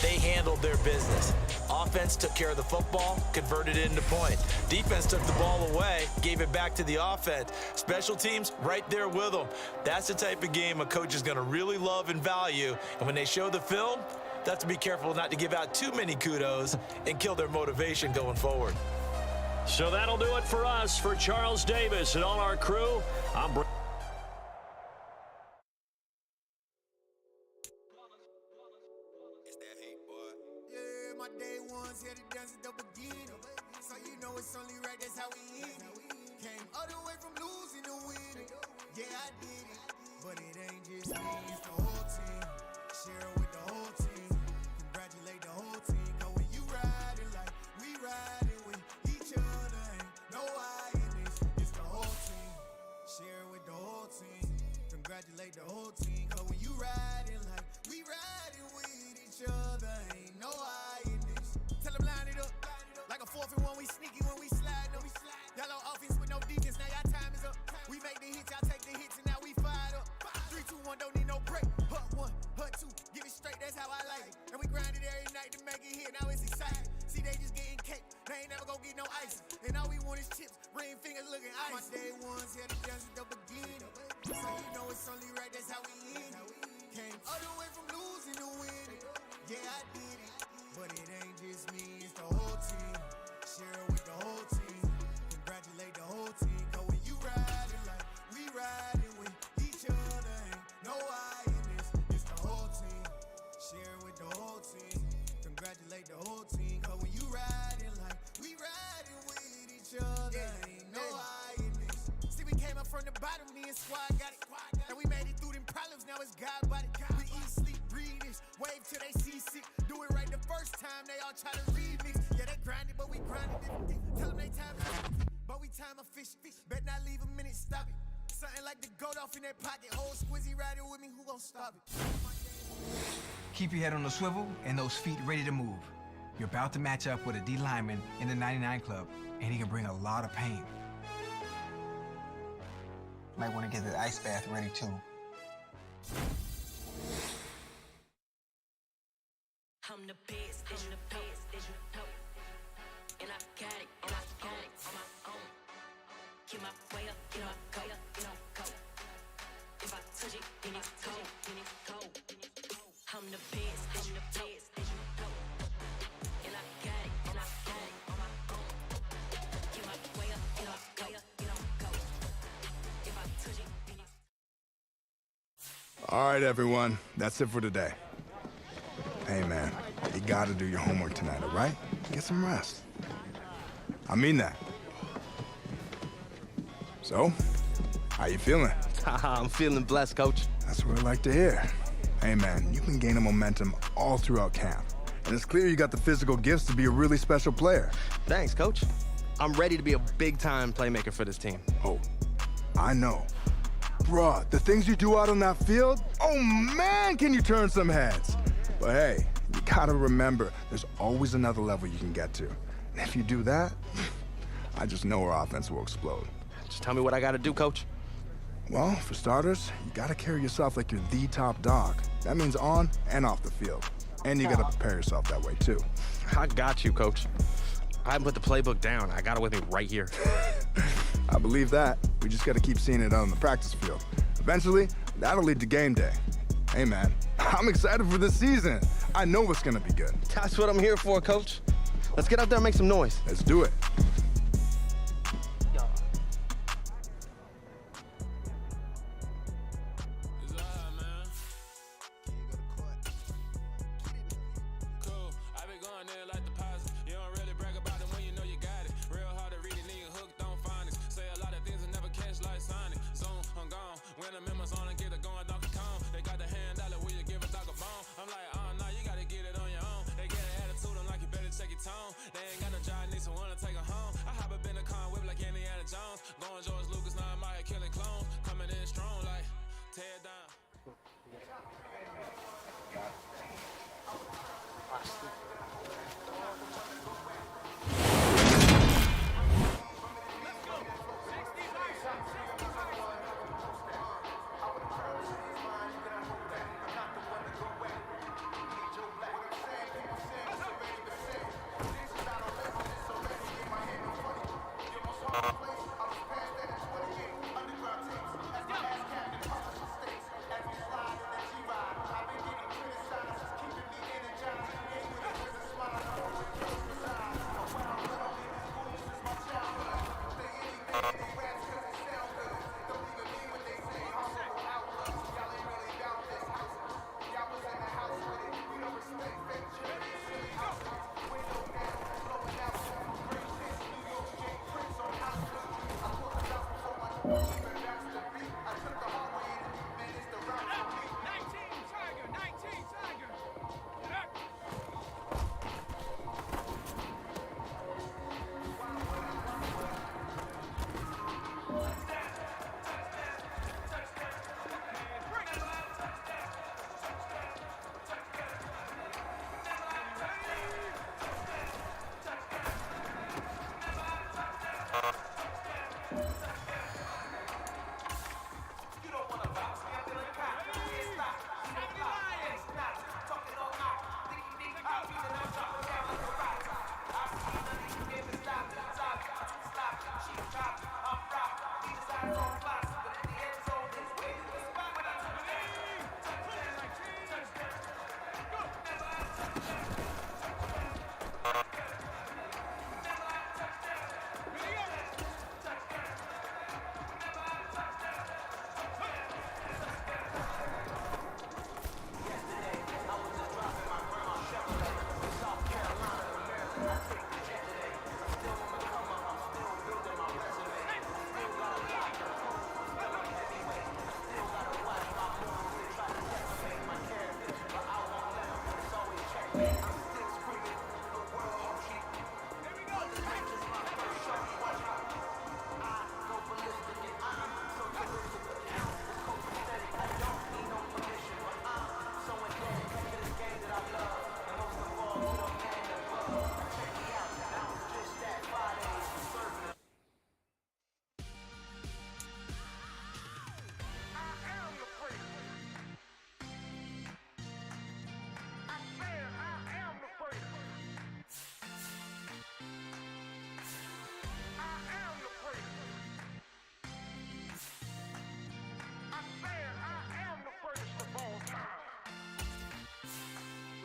they handled their business. Offense took care of the football, converted it into point. Defense took the ball away, gave it back to the offense. Special teams, right there with them. That's the type of game a coach is going to really love and value. And when they show the film, they have to be careful not to give out too many kudos and kill their motivation going forward. So that'll do it for us. For Charles Davis and all our crew, I'm My day ones here to dance at the beginning. So you know it's only right, that's how we end it. Came all the way from losing to winning. Yeah, I did it. But it ain't just me, it's the whole team. Share it with the whole team. Congratulate the whole team. Cause when you riding like we riding with each other, ain't no I in this. It's the whole team. Share it with the whole team. Congratulate the whole team. Cause when you riding like we riding with each other, ain't no I in this. Tell them line it up. Like a 4th and 1, we sneaky when we slide them. Yellow offense with no defense, now y'all time is up. We make the hits, y'all take the hits, and now we fired up. 3, 2, 1, don't need no break. Hut 1, hut 2, give it straight, that's how I like it. And we grind it every night to make it hit, now it's exciting. See, they just getting cake, they ain't never gonna get no ice. And all we want is chips, ring fingers looking ice. My day ones here to dance at the beginning. So you know it's only right, that's how we end it. Came all the way from losing to winning. Yeah, I did it. But it ain't just me, it's the whole team. Share it with the whole team. Congratulate the whole team. Cause when you riding like we riding with each other, ain't no I in this. It's the whole team. Share it with the whole team. Congratulate the whole team. Cause when you riding like we riding with each other, ain't no I in this. See, we came up from the bottom, me and squad got it. And we made it through them problems, now it's God body. We eat, sleep, breathe this. Wave till they seasick. Do it right the first time, they all try to remix. Yeah, they grinded, but we grinded different. Tell them they time is But we time a fish. Bet not leave a minute, stop it. Something like the goat off in that pocket. Whole squizzy riding with me, who gon' stop it? Keep your head on the swivel and those feet ready to move. You're about to match up with a D lineman in the 99 Club, and he can bring a lot of pain. Might want to get the ice bath ready too. I'm the best, and the best, and you know. And I got it, on my own. Get my way up, get my go, go. If I touch it, then it's cold, I'm the best, and the best, and you know. And I got it, on my own. Get my way up, get my go. If I touch it, then it's All right, everyone. That's it for today. Hey, man, you gotta do your homework tonight, all right? Get some rest. I mean that. So, how you feeling? I'm feeling blessed, Coach. That's what I like to hear. Hey, man, you've been gaining momentum all throughout camp. And it's clear you got the physical gifts to be a really special player. Thanks, Coach. I'm ready to be a big-time playmaker for this team. Oh, I know. Bruh, the things you do out on that field, oh man, can you turn some heads. But hey, you gotta remember, there's always another level you can get to. And if you do that, I just know our offense will explode. Just tell me what I gotta do, Coach. Well, for starters, you gotta carry yourself like you're the top dog. That means on and off the field. And you gotta prepare yourself that way too. I got you, Coach. I haven't put the playbook down. I got it with me right here. I believe that. We just gotta keep seeing it on the practice field. Eventually, that'll lead to game day. Hey, man, I'm excited for this season. I know it's gonna be good. That's what I'm here for, Coach. Let's get out there and make some noise. Let's do it.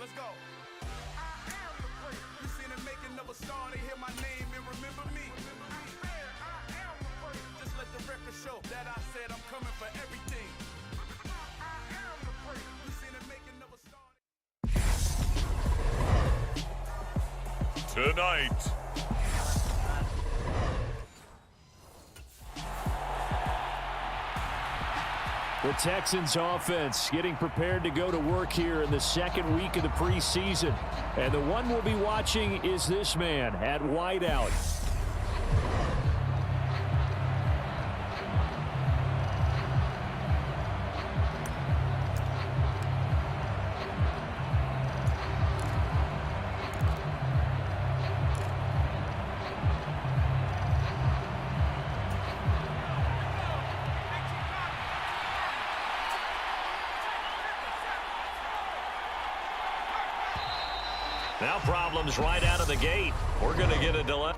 let's go. I am the great. You seen the making of a star, they hear my name and remember me. I am the great. Just let the record show that I said I'm coming for everything. I am the great. You seen the making of a star. Tonight, the Texans offense getting prepared to go to work here in the second week of the preseason. And the one we'll be watching is this man at wideout. Now problems right out of the gate. We're going to get a delay.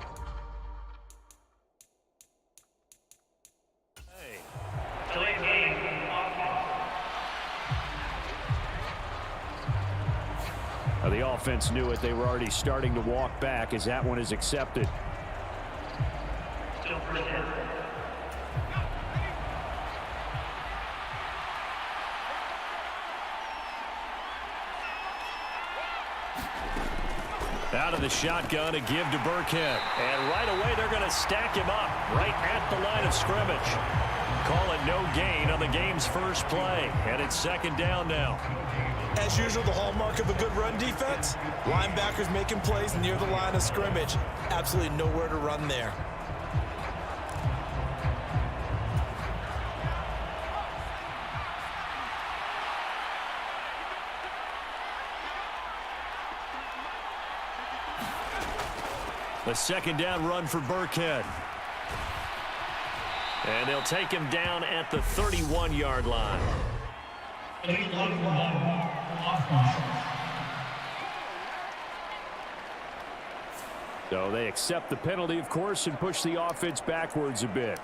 Now the offense knew it. They were already starting to walk back as that one is accepted. Out of the shotgun, a give to Burkhead. And right away, they're going to stack him up right at the line of scrimmage. Call it no gain on the game's first play. And it's second down now. As usual, the hallmark of a good run defense, linebackers making plays near the line of scrimmage. Absolutely nowhere to run there. The second down run for Burkhead. And they'll take him down at the 31-yard line. So they accept the penalty, of course, and push the offense backwards a bit.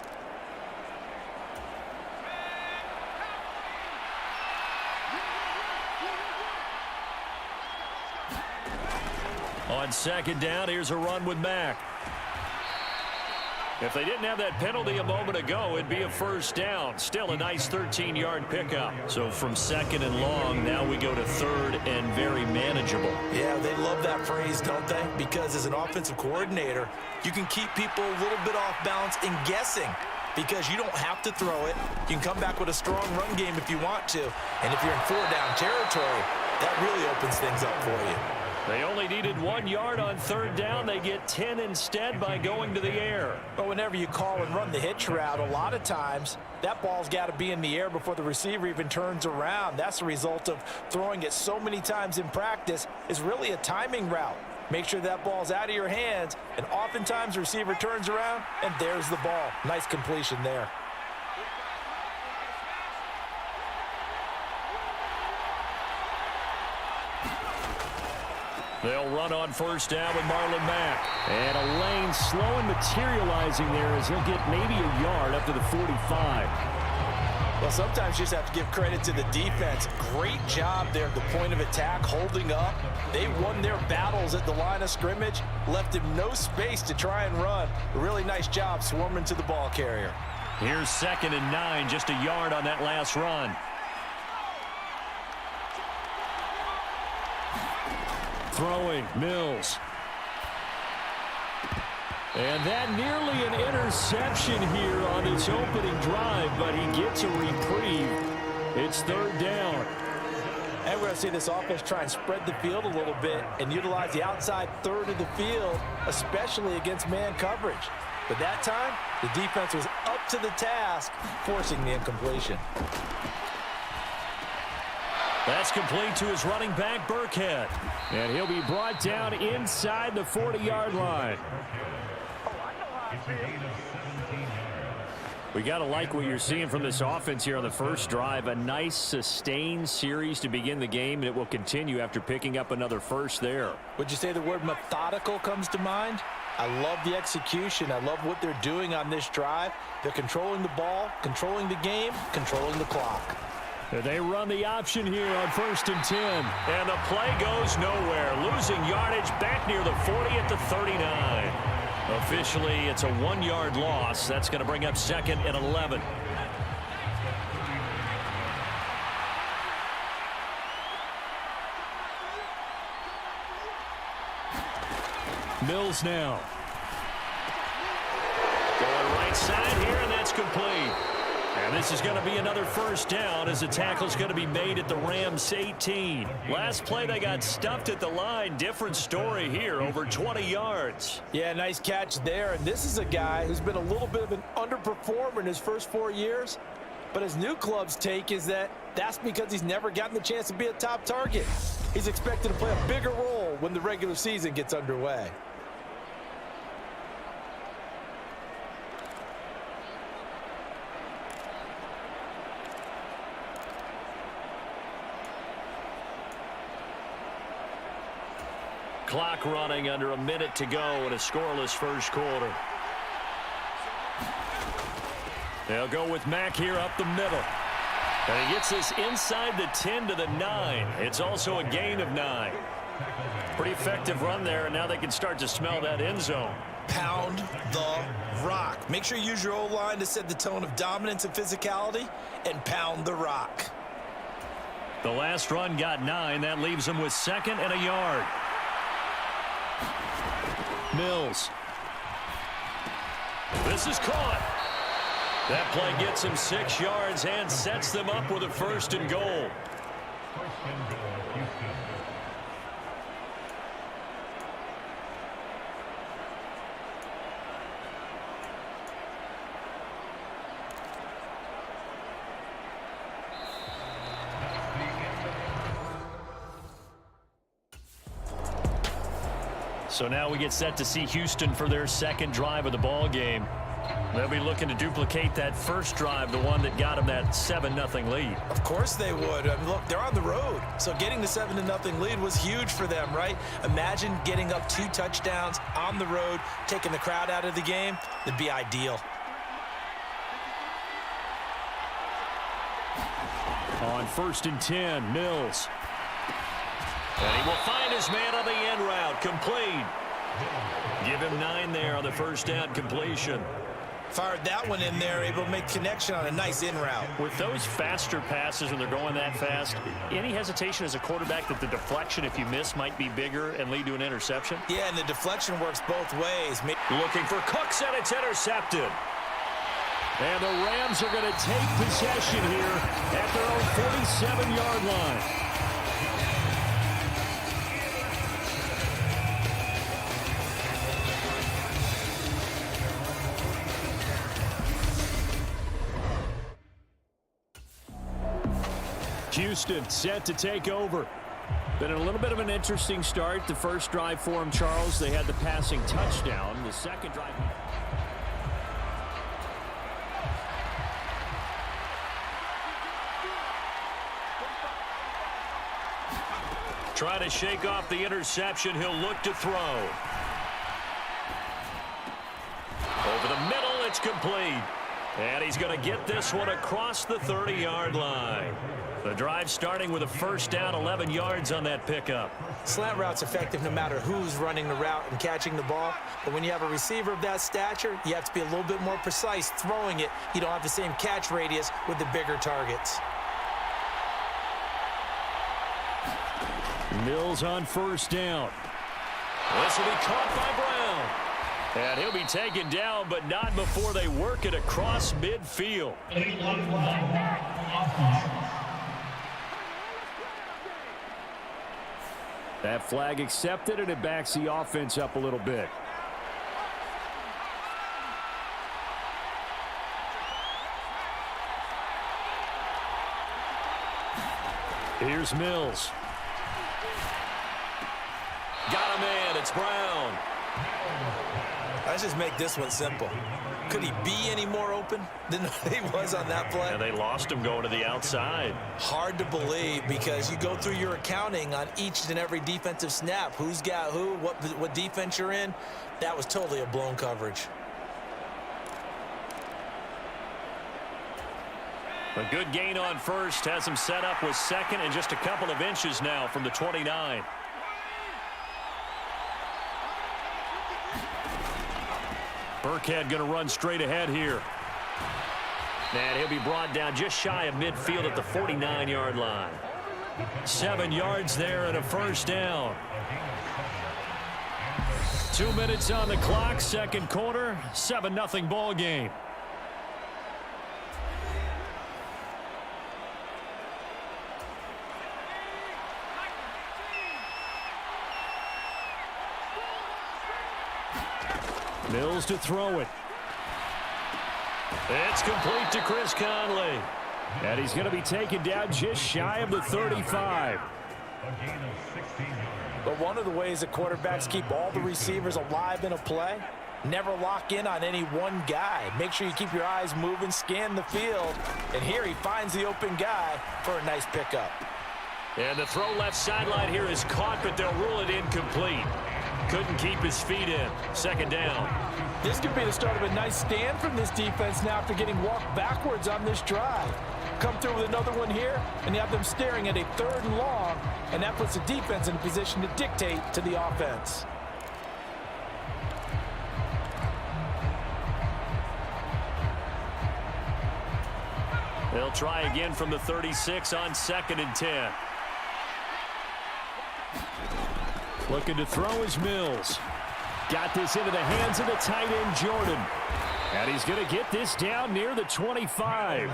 On second down, here's a run with Mack. If they didn't have that penalty a moment ago, it'd be a first down. Still a nice 13-yard pickup. So from second and long, now we go to third and very manageable. Yeah, they love that phrase, don't they? Because as an offensive coordinator, you can keep people a little bit off balance and guessing because you don't have to throw it. You can come back with a strong run game if you want to. And if you're in four-down territory, that really opens things up for you. They only needed 1 yard on third down. They get 10 instead by going to the air. But whenever you call and run the hitch route, a lot of times that ball's got to be in the air before the receiver even turns around. That's the result of throwing it so many times in practice is really a timing route. Make sure that ball's out of your hands, and oftentimes the receiver turns around, and there's the ball. Nice completion there. They'll run on first down with Marlon Mack. And a lane slow and materializing there as he'll get maybe a yard up to the 45. Well, sometimes you just have to give credit to the defense. Great job there at the point of attack, holding up. They won their battles at the line of scrimmage, left him no space to try and run. A really nice job swarming to the ball carrier. Here's 2nd and 9, just a yard on that last run. Throwing, Mills. And that nearly an interception here on his opening drive, but he gets a reprieve. It's third down. And we're going to see this offense try and spread the field a little bit and utilize the outside third of the field, especially against man coverage. But that time, the defense was up to the task, forcing the incompletion. That's complete to his running back, Burkhead. And he'll be brought down inside the 40-yard line. We got to like what you're seeing from this offense here on the first drive. A nice, sustained series to begin the game, and it will continue after picking up another first there. Would you say the word methodical comes to mind? I love the execution. I love what they're doing on this drive. They're controlling the ball, controlling the game, controlling the clock. They run the option here on 1st and 10. And the play goes nowhere. Losing yardage back near the 40 at the 39. Officially, it's a 1-yard loss. That's going to bring up 2nd and 11. Mills now. Going right side here, and that's complete. And this is going to be another 1st down as the tackle's going to be made at the Rams 18. Last play, they got stuffed at the line. Different story here, over 20 yards. Yeah, nice catch there. And this is a guy who's been a little bit of an underperformer in his first 4 years. But his new club's take is that that's because he's never gotten the chance to be a top target. He's expected to play a bigger role when the regular season gets underway. Clock running under a minute to go in a scoreless first quarter. They'll go with Mack here up the middle. And he gets this inside the 10 to the 9. It's also a gain of 9. Pretty effective run there, and now they can start to smell that end zone. Pound the rock. Make sure you use your O-line to set the tone of dominance and physicality, and pound the rock. The last run got 9. That leaves them with 2nd and a yard. Mills. This is caught. That play gets him 6 yards and sets them up with a 1st and goal. So now we get set to see Houston for their 2nd drive of the ball game. They'll be looking to duplicate that first drive, the one that got them that 7-0 lead. Of course they would. I mean, look, they're on the road. So getting the 7-0 lead was huge for them, right? Imagine getting up 2 touchdowns on the road, taking the crowd out of the game. It'd be ideal. On 1st and 10, Mills. And he will find his man on the end route, complete. Give him 9 there on the 1st down completion. Fired that one in there, able to make connection on a nice in route. With those faster passes when they're going that fast, any hesitation as a quarterback that the deflection, if you miss, might be bigger and lead to an interception? Yeah, and the deflection works both ways. Looking for Cooks, and it's intercepted. And the Rams are going to take possession here at their own 47-yard line. Houston set to take over. Been a little bit of an interesting start. The first drive for him, Charles, they had the passing touchdown. The second drive... Try to shake off the interception. He'll look to throw. Over the middle, it's complete. And he's going to get this one across the 30-yard line. The drive starting with a 1st down, 11 yards on that pickup. Slant route's effective no matter who's running the route and catching the ball. But when you have a receiver of that stature, you have to be a little bit more precise throwing it. You don't have the same catch radius with the bigger targets. Mills on 1st down. This will be caught by Brown. And he'll be taken down, but not before they work it across midfield. That flag accepted, and it backs the offense up a little bit. Here's Mills. Got him in. It's Brown. Let's just make this one simple. Could he be any more open than he was on that play? And they lost him going to the outside. Hard to believe because you go through your accounting on each and every defensive snap. Who's got who, what defense you're in. That was totally a blown coverage. A good gain on first has him set up with second and just a couple of inches now from the 29. Burkhead going to run straight ahead here. And he'll be brought down just shy of midfield at the 49-yard line. 7 yards there and a first down. 2 minutes on the clock, second quarter, 7-0 ball game. Mills to throw it. It's complete to Chris Conley. And he's going to be taken down just shy of the 35. But one of the ways that quarterbacks keep all the receivers alive in a play, never lock in on any one guy. Make sure you keep your eyes moving, scan the field. And here he finds the open guy for a nice pickup. And the throw left sideline here is caught, but they'll rule it incomplete. Couldn't keep his feet in. Second down. This could be the start of a nice stand from this defense now after getting walked backwards on this drive. Come through with another one here, and you have them staring at a 3rd and long, and that puts the defense in a position to dictate to the offense. They'll try again from the 36 on 2nd and 10. Looking to throw is Mills. Got this into the hands of the tight end, Jordan. And he's going to get this down near the 25.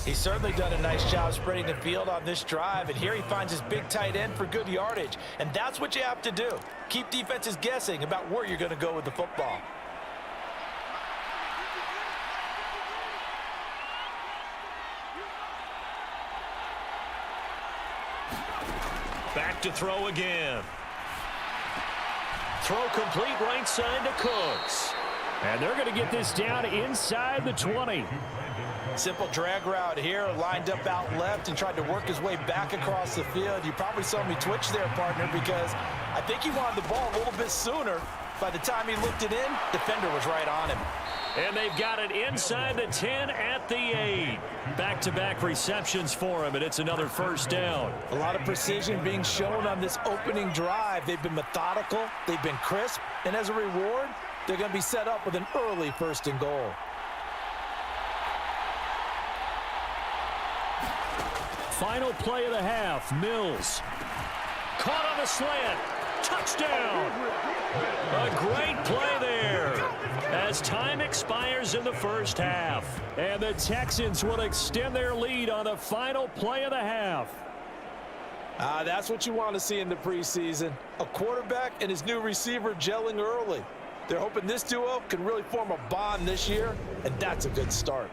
He's certainly done a nice job spreading the field on this drive, and here he finds his big tight end for good yardage. And that's what you have to do. Keep defenses guessing about where you're going to go with the football. Back to throw again. Throw complete right side to Cooks. And they're going to get this down inside the 20. Simple drag route here, lined up out left and tried to work his way back across the field. You probably saw me twitch there, partner, because I think he wanted the ball a little bit sooner. By the time he looked it in, defender was right on him. And they've got it inside the 10 at the 8. Back-to-back receptions for him, and it's another first down. A lot of precision being shown on this opening drive. They've been methodical, they've been crisp, and as a reward, they're going to be set up with an early 1st and goal. Final play of the half, Mills. Caught on a slant. Touchdown. A great play there as time expires in the first half. And the Texans will extend their lead on the final play of the half. That's what you want to see in the preseason. A quarterback and his new receiver gelling early. They're hoping this duo can really form a bond this year, and that's a good start.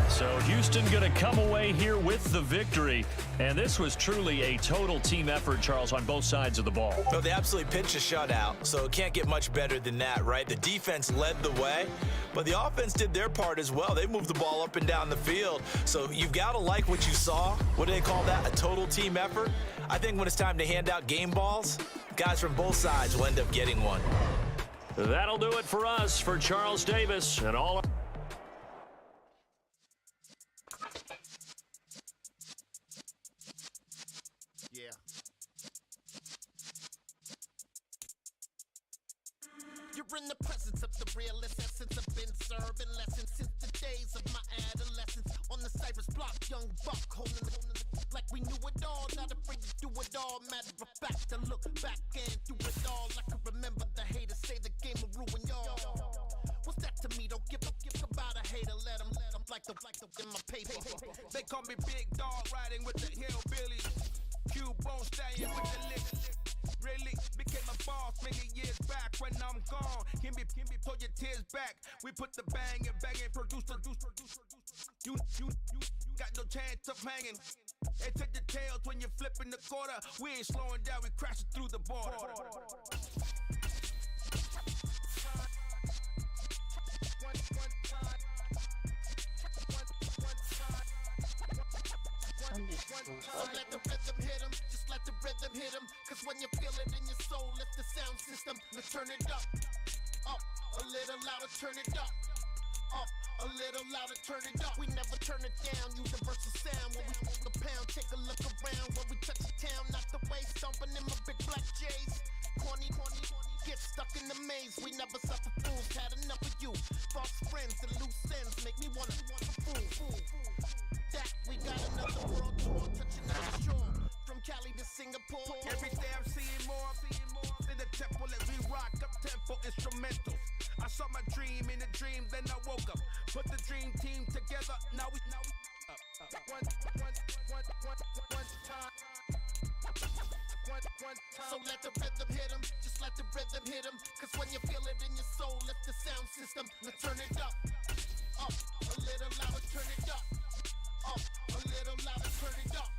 So Houston going to come away here with the victory. And this was truly a total team effort, Charles, on both sides of the ball. Well, they absolutely pitched a shutout, so it can't get much better than that, right? The defense led the way, but the offense did their part as well. They moved the ball up and down the field. So you've got to like what you saw. What do they call that? A total team effort? I think when it's time to hand out game balls, guys from both sides will end up getting one. That'll do it for us. For Charles Davis and all. You're in the presence of the realest essence. I've been serving lessons since the days of my adolescence. On the Cypress block, young buck holding it like we knew it all. Not afraid to do it all. Matter of fact, to look back and do it all. I can remember the haters say the game will ruin y'all. What's that to me? Don't give about a hater. Let them like the in my paper. They call me Big Dog, riding with the hillbillies. Cube bone stallion with the lick. really became a boss many years back when I'm gone. Can be pull your tears back. We put the bang and produce. You got no chance of hanging. They take the tails when you're flipping the quarter. We ain't slowing down, we crashing through the border. So let the rhythm hit 'em, just let the rhythm hit 'em. Cause when you feel it in your soul, lift the sound system. Let's turn it up, a little louder, turn it up, a little louder, turn it up. We never turn it down, universal sound. When we move the pound, take a look around. When we touch the town, knock the way, stomping in my big black J's. Corny, get stuck in the maze. We never suffer fools, had enough of you. False friends and loose ends make me wanna fool. That we got another world tour, touching on the shore. From Cali to Singapore. Every day I'm seeing more in the temple as we rock up tempo instrumentals. I saw my dream in a dream, then I woke up. Put the dream team together, now we one time. So let the rhythm hit 'em, just let the rhythm hit 'em. Cause when you feel it in your soul, lift the sound system. Let's turn it up, a little louder, turn it up, a little louder, turn it up.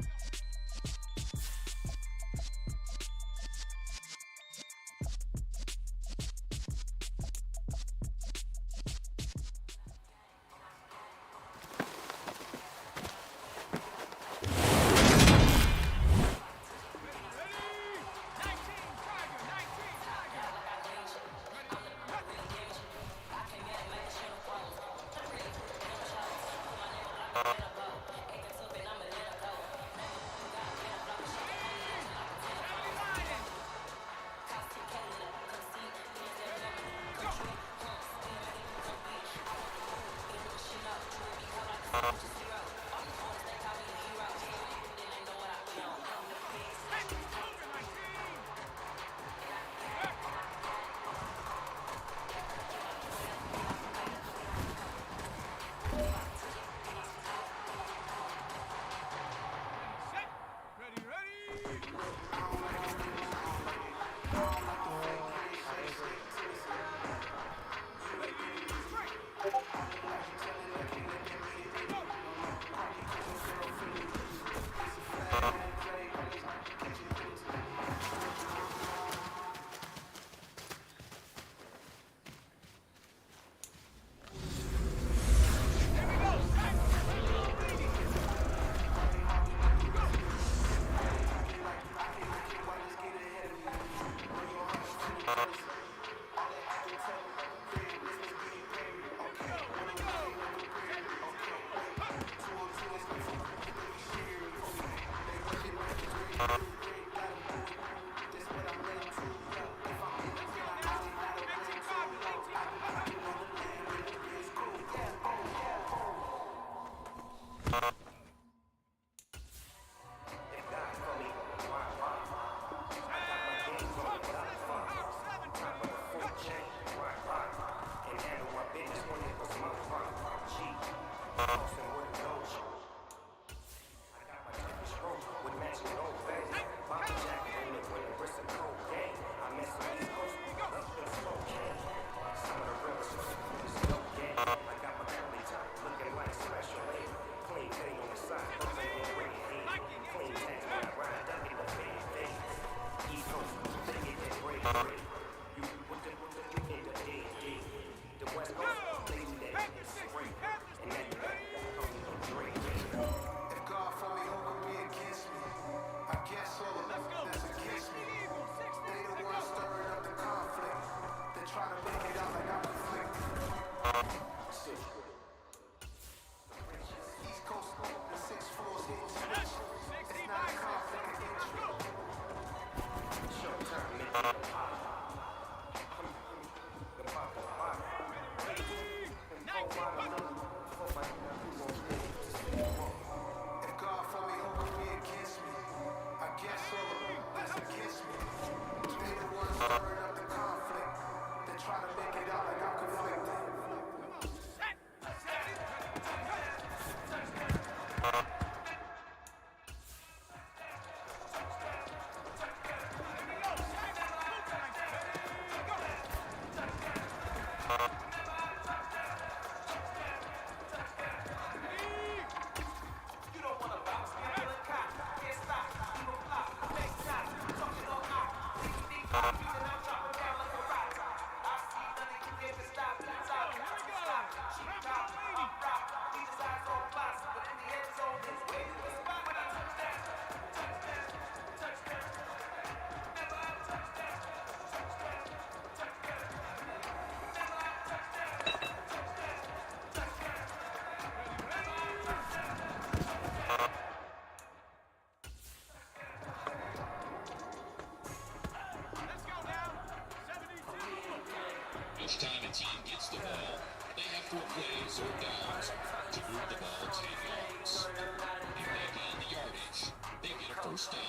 downs, to move the ball 10 yards. If they gain the yardage, they get a first down.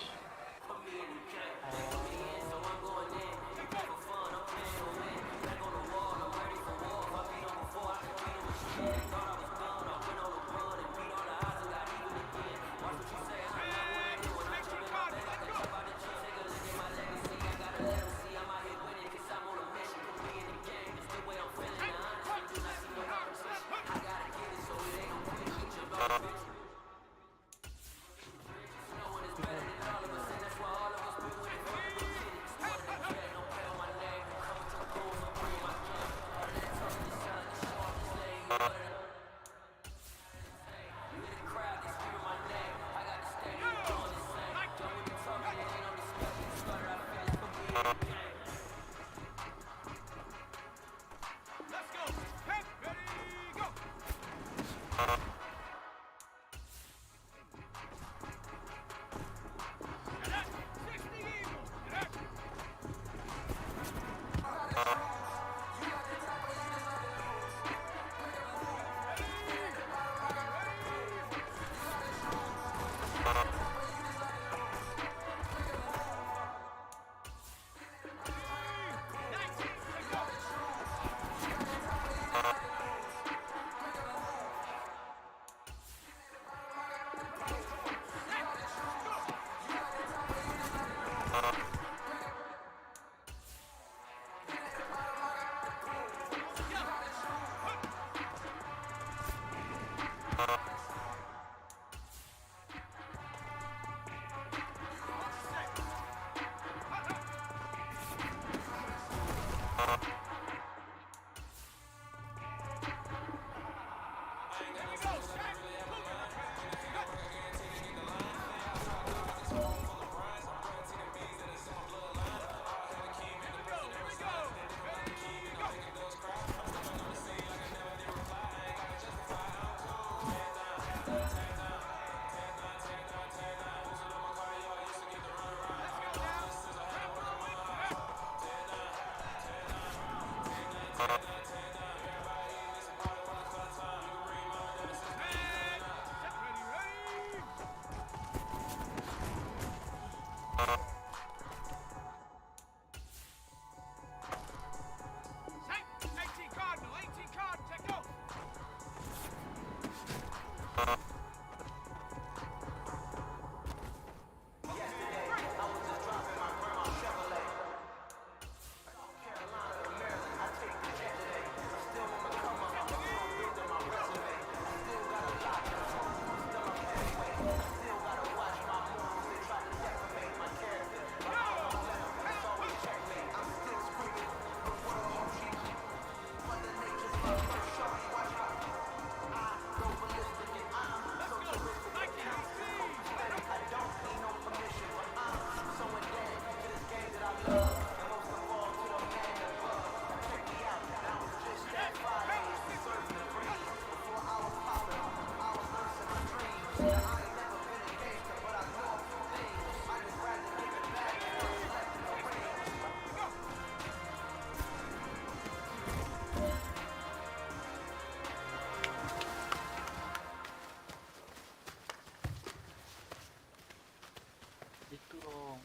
Itu dong.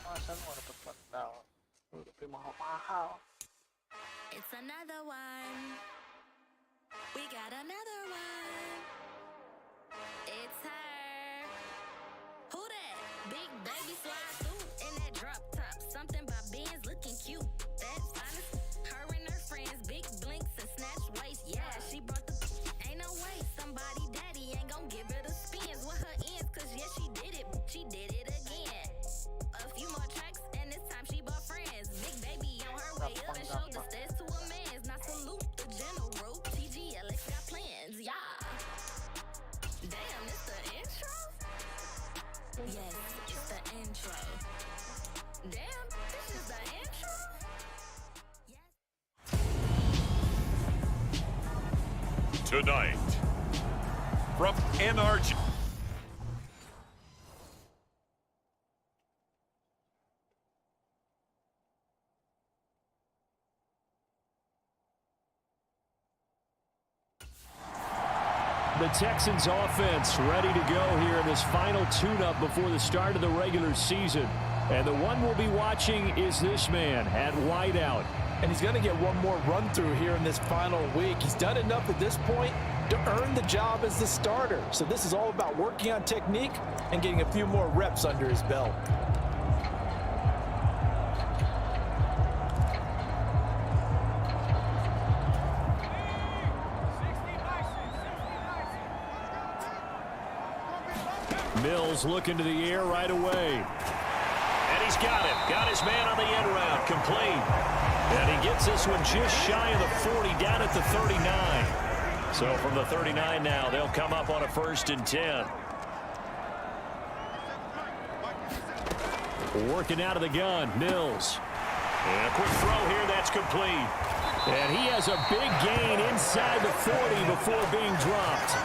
Masa lu ada tempat down? Lu udah beli mahal-mahal. It's another one. We got another one. It's her. Who that? Big baby slide through in that drop top. Something by Benz looking cute. That's honest. Her and her friends, big blinks and snatch waist. Yeah, she brought the. Ain't no way somebody daddy ain't gon' give her the spins with her ends. Cause yeah, she did it. She did it again. A few more tracks and this time she bought friends. Big baby on her way up and showed the stairs to a man's. Not salute the general. TGLX got plans, yeah. Damn, it's the intro? Yes, it's the intro. Damn, this is the intro? Tonight, from NRG. The Texans offense ready to go here in this final tune-up before the start of the regular season. And the one we'll be watching is this man at wideout. And he's going to get one more run-through here in this final week. He's done enough at this point to earn the job as the starter. So this is all about working on technique and getting a few more reps under his belt. Mills looking to the air right away. And he's got him. Got his man on the end round. Complete. And he gets this one just shy of the 40, down at the 39. So from the 39 now, they'll come up on a 1st and 10. Working out of the gun, Mills. And a quick throw here, that's complete. And he has a big gain inside the 40 before being dropped.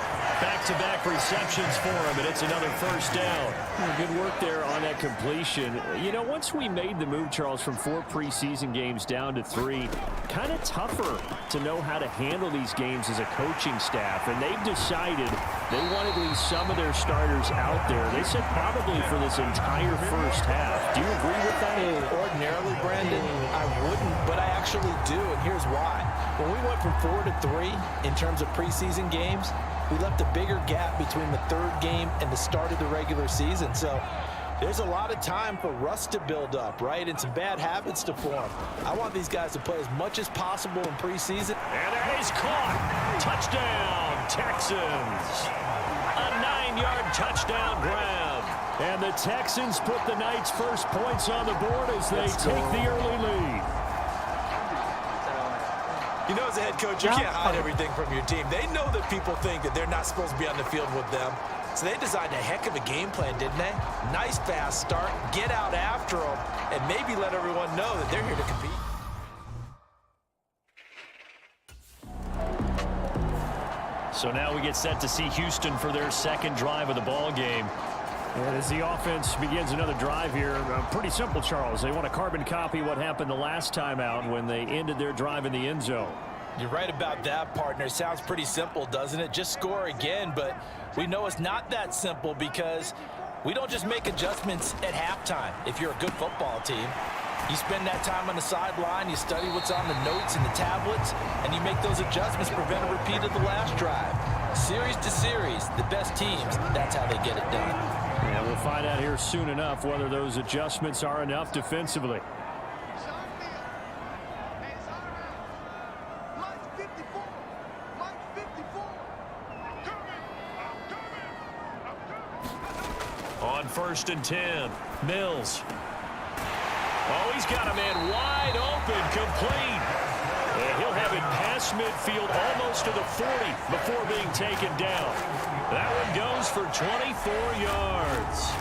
Back-to-back receptions for him, and it's another 1st down. Good work there on that completion. You know, once we made the move, Charles, from 4 preseason games down to 3, kind of tougher to know how to handle these games as a coaching staff, and they've decided they want at least some of their starters out there. They said probably for this entire 1st half. Do you agree with that? Ordinarily, Brandon, I wouldn't, but I actually do, and here's why. When we went from 4 to 3 in terms of preseason games, we left a bigger gap between the 3rd game and the start of the regular season. So there's a lot of time for rust to build up, right, and some bad habits to form. I want these guys to play as much as possible in preseason. And that is caught. Touchdown, Texans. A 9-yard touchdown grab. And the Texans put the night's first points on the board as they take the early lead. You know, as a head coach, you can't hide everything from your team. They know that people think that they're not supposed to be on the field with them. So they designed a heck of a game plan, didn't they? Nice fast start, get out after them, and maybe let everyone know that they're here to compete. So now we get set to see Houston for their 2nd drive of the ball game. And as the offense begins another drive here, pretty simple, Charles. They want to carbon copy what happened the last time out when they ended their drive in the end zone. You're right about that, partner. Sounds pretty simple, doesn't it? Just score again, but we know it's not that simple because we don't just make adjustments at halftime. If you're a good football team, you spend that time on the sideline, you study what's on the notes and the tablets, and you make those adjustments to prevent a repeat of the last drive. Series to series, the best teams, that's how they get it done. And we'll find out here soon enough whether those adjustments are enough defensively. On 1st and 10, Mills. Oh, he's got a man wide open, complete. And he'll have it past midfield almost to the 40 before being taken down. That one goes for 24 yards.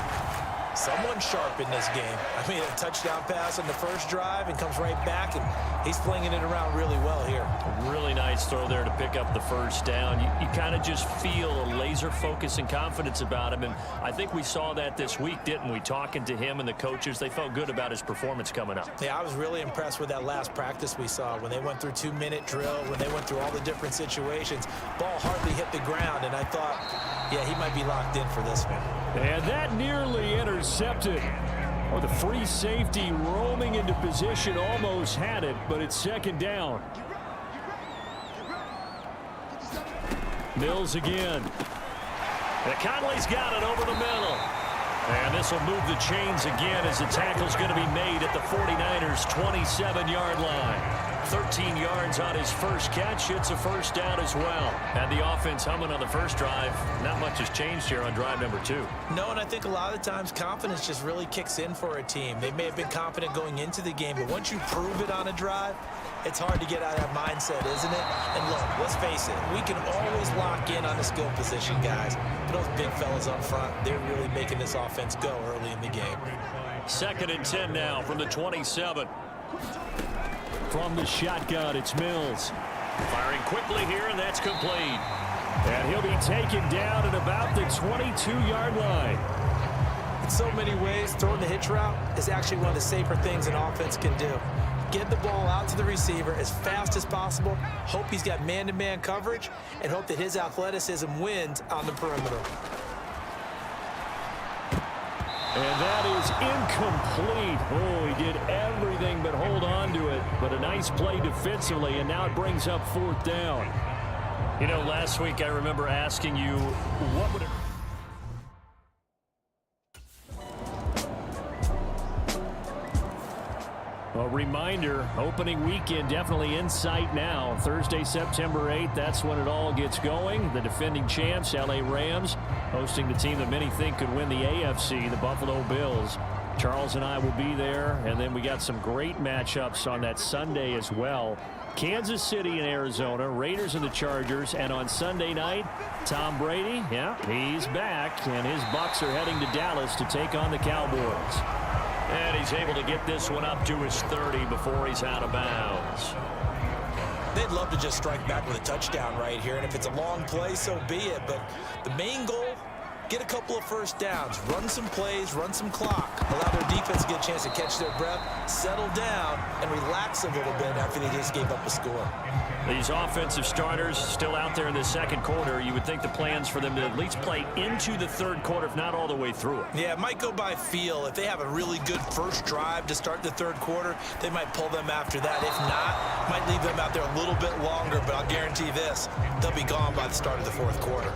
Someone sharp in this game. I mean, a touchdown pass on the 1st drive and comes right back, and he's flinging it around really well here. A really nice throw there to pick up the 1st down. You kind of just feel a laser focus and confidence about him, and I think we saw that this week, didn't we? Talking to him and the coaches, they felt good about his performance coming up. Yeah, I was really impressed with that last practice we saw when they went through 2-minute drill, when they went through all the different situations. Ball hardly hit the ground, and I thought, yeah, he might be locked in for this one. And that nearly intercepted. Oh, the free safety roaming into position almost had it, but it's 2nd down. Mills again. And Conley's got it over the middle. And this will move the chains again as the tackle's going to be made at the 49ers' 27-yard line. 13 yards on his 1st catch. It's a 1st down as well. Had the offense humming on the 1st drive. Not much has changed here on drive number 2. No, and I think a lot of times confidence just really kicks in for a team. They may have been confident going into the game, but once you prove it on a drive, it's hard to get out of that mindset, isn't it? And look, let's face it, we can always lock in on the skill position, guys. But those big fellas up front, they're really making this offense go early in the game. 2nd and 10 now from the 27. From the shotgun, it's Mills. Firing quickly here, and that's complete. And he'll be taken down at about the 22-yard line. In so many ways, throwing the hitch route is actually one of the safer things an offense can do. get the ball out to the receiver as fast as possible, hope he's got man-to-man coverage, and hope that his athleticism wins on the perimeter. And that is incomplete. Oh, he did everything but hold on to it. But a nice play defensively, and now it brings up 4th down. You know, last week I remember asking you, what would it... A reminder, opening weekend definitely in sight now. Thursday, September 8th, that's when it all gets going. The defending champs, LA Rams, hosting the team that many think could win the AFC, the Buffalo Bills. Charles and I will be there, and then we got some great matchups on that Sunday as well. Kansas City and Arizona, Raiders and the Chargers, and on Sunday night, Tom Brady, yeah, he's back, and his Bucs are heading to Dallas to take on the Cowboys. And he's able to get this one up to his 30 before he's out of bounds. They'd love to just strike back with a touchdown right here, and if it's a long play, so be it. But the main goal, get a couple of first downs, run some plays, run some clock, allow their defense to get a chance to catch their breath, settle down, and relax a little bit after they just gave up a score. These offensive starters still out there in the second quarter. You would think the plans for them to at least play into the third quarter, if not all the way through it. Yeah, it might go by feel. If they have a really good first drive to start the third quarter, they might pull them after that. If not, might leave them out there a little bit longer, but I'll guarantee this, they'll be gone by the start of the fourth quarter.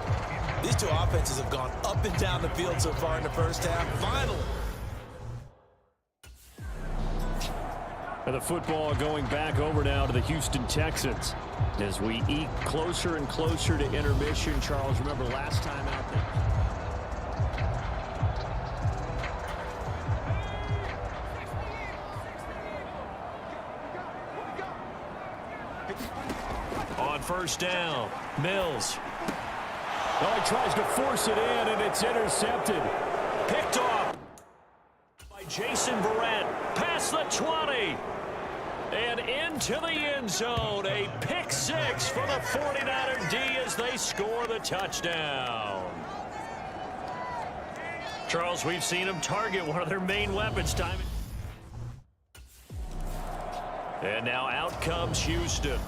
These two offenses have gone up and down the field so far in the first half. Finally. And the football going back over now to the Houston Texans as we eke closer and closer to intermission. Charles, remember last time out there. On first down, Mills. Oh, he tries to force it in, and it's intercepted. Picked off by Jason Verrett. Past the 20. And into the end zone. A pick six for the 49er D as they score the touchdown. Charles, we've seen them target one of their main weapons time. And now out comes Houston.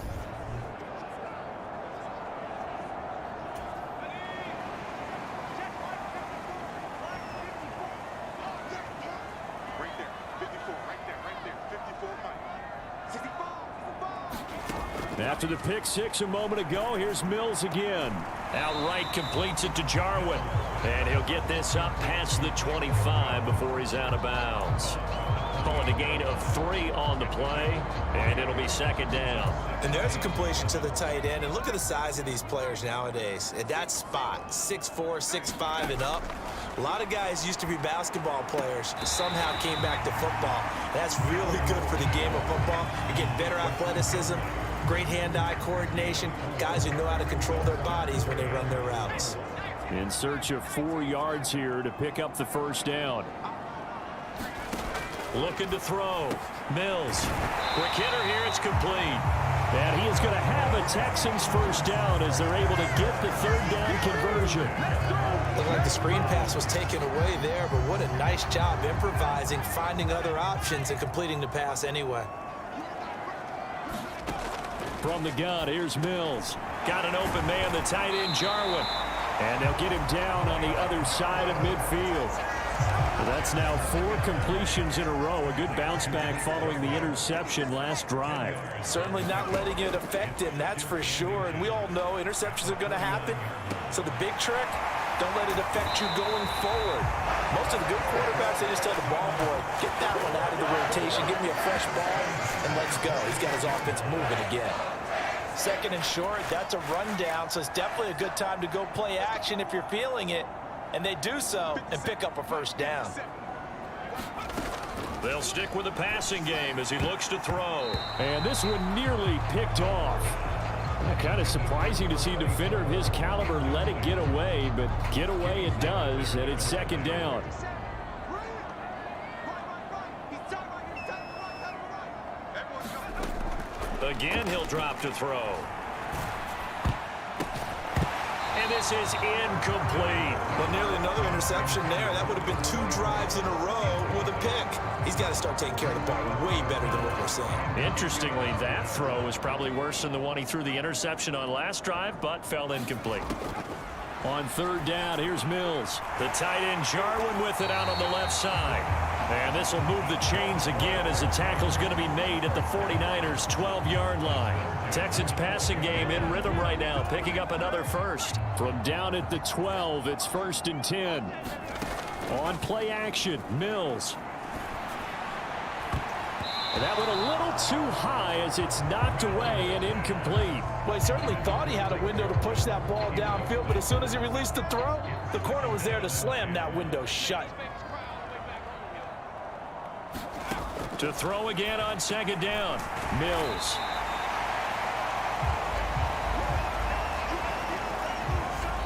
After the pick six a moment ago, here's Mills again. Outright completes it to Jarwin. And he'll get this up past the 25 before he's out of bounds. Calling a gain of 3 on the play, and it'll be second down. And there's a completion to the tight end. And look at the size of these players nowadays. At that spot, 6'4", 6'5", and up. A lot of guys used to be basketball players, somehow came back to football. That's really good for the game of football. You get better athleticism, great hand-eye coordination, guys who know how to control their bodies when they run their routes. In search of 4 yards here to pick up the first down. Looking to throw. Mills. Quick hitter here. It's complete. And he is going to have a Texans first down as they're able to get the third down conversion. Looked like the screen pass was taken away there, but what a nice job improvising, finding other options, and completing the pass anyway. From the gun, here's Mills. Got an open man, the tight end, Jarwin. And they'll get him down on the other side of midfield. Well, that's now 4 completions in a row. A good bounce back following the interception last drive. Certainly not letting it affect him, that's for sure. And we all know interceptions are going to happen. So the big trick, don't let it affect you going forward. Most of the good quarterbacks, they just tell the ball boy, get that one out of the rotation, give me a fresh ball, and let's go. He's got his offense moving again. Second and short, that's a rundown, so it's definitely a good time to go play action if you're feeling it. And they do so and pick up a first down. They'll stick with the passing game as he looks to throw. And this one nearly picked off. Kind of surprising to see a defender of his caliber let it get away, but get away it does, and it's second down. Again, he'll drop to throw. And this is incomplete. Well, nearly another interception there. That would have been 2 drives in a row with a pick. He's got to start taking care of the ball way better than what we're seeing. Interestingly, that throw was probably worse than the one he threw the interception on last drive, but fell incomplete. On 3rd down, here's Mills. The tight end Jarwin with it out on the left side. And this will move the chains again as the tackle's going to be made at the 49ers' 12-yard line. Texans passing game in rhythm right now, picking up another first. From down at the 12, it's 1st and 10. On play action, Mills. And that went a little too high as it's knocked away and incomplete. Well, he certainly thought he had a window to push that ball downfield, but as soon as he released the throw, the corner was there to slam that window shut. To throw again on 2nd down, Mills.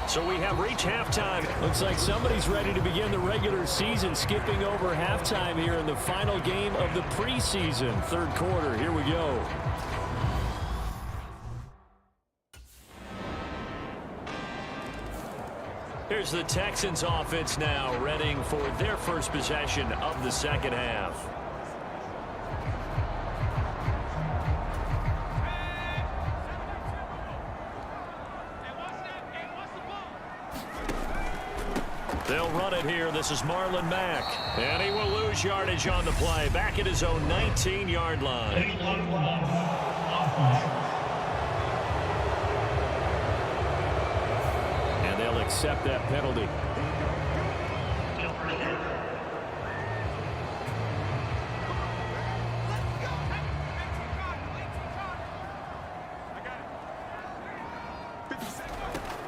So we have reached halftime. Looks like somebody's ready to begin the regular season, skipping over halftime here in the final game of the preseason. 3rd quarter, here we go. Here's the Texans offense now, readying for their first possession of the 2nd half. They'll run it here. This is Marlon Mack. And he will lose yardage on the play. Back at his own 19-yard line. And they'll accept that penalty.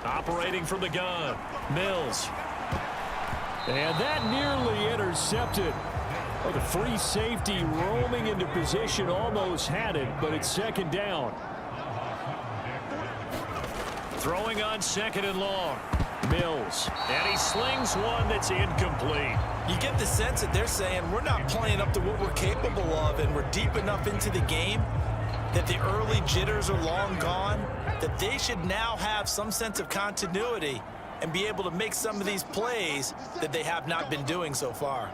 Operating from the gun, Mills. And that nearly intercepted. Oh, the free safety roaming into position almost had it, but it's 2nd down. Throwing on 2nd and long. Mills. And he slings one that's incomplete. You get the sense that they're saying we're not playing up to what we're capable of, and we're deep enough into the game that the early jitters are long gone, that they should now have some sense of continuity and be able to make some of these plays that they have not been doing so far.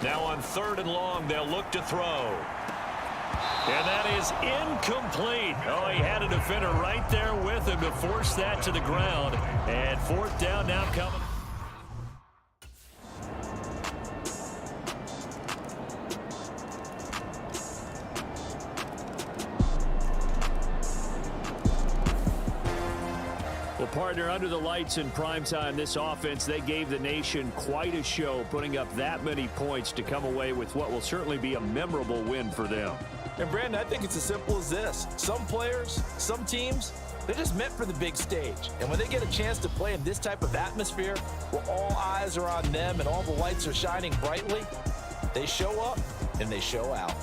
Now on 3rd and long, they'll look to throw. And that is incomplete. Oh, he had a defender right there with him to force that to the ground. And 4th down now coming. Well, partner, under the lights in primetime, this offense, they gave the nation quite a show, putting up that many points to come away with what will certainly be a memorable win for them. And, Brandon, I think it's as simple as this. Some players, some teams, they're just meant for the big stage. And when they get a chance to play in this type of atmosphere where all eyes are on them and all the lights are shining brightly, they show up and they show out.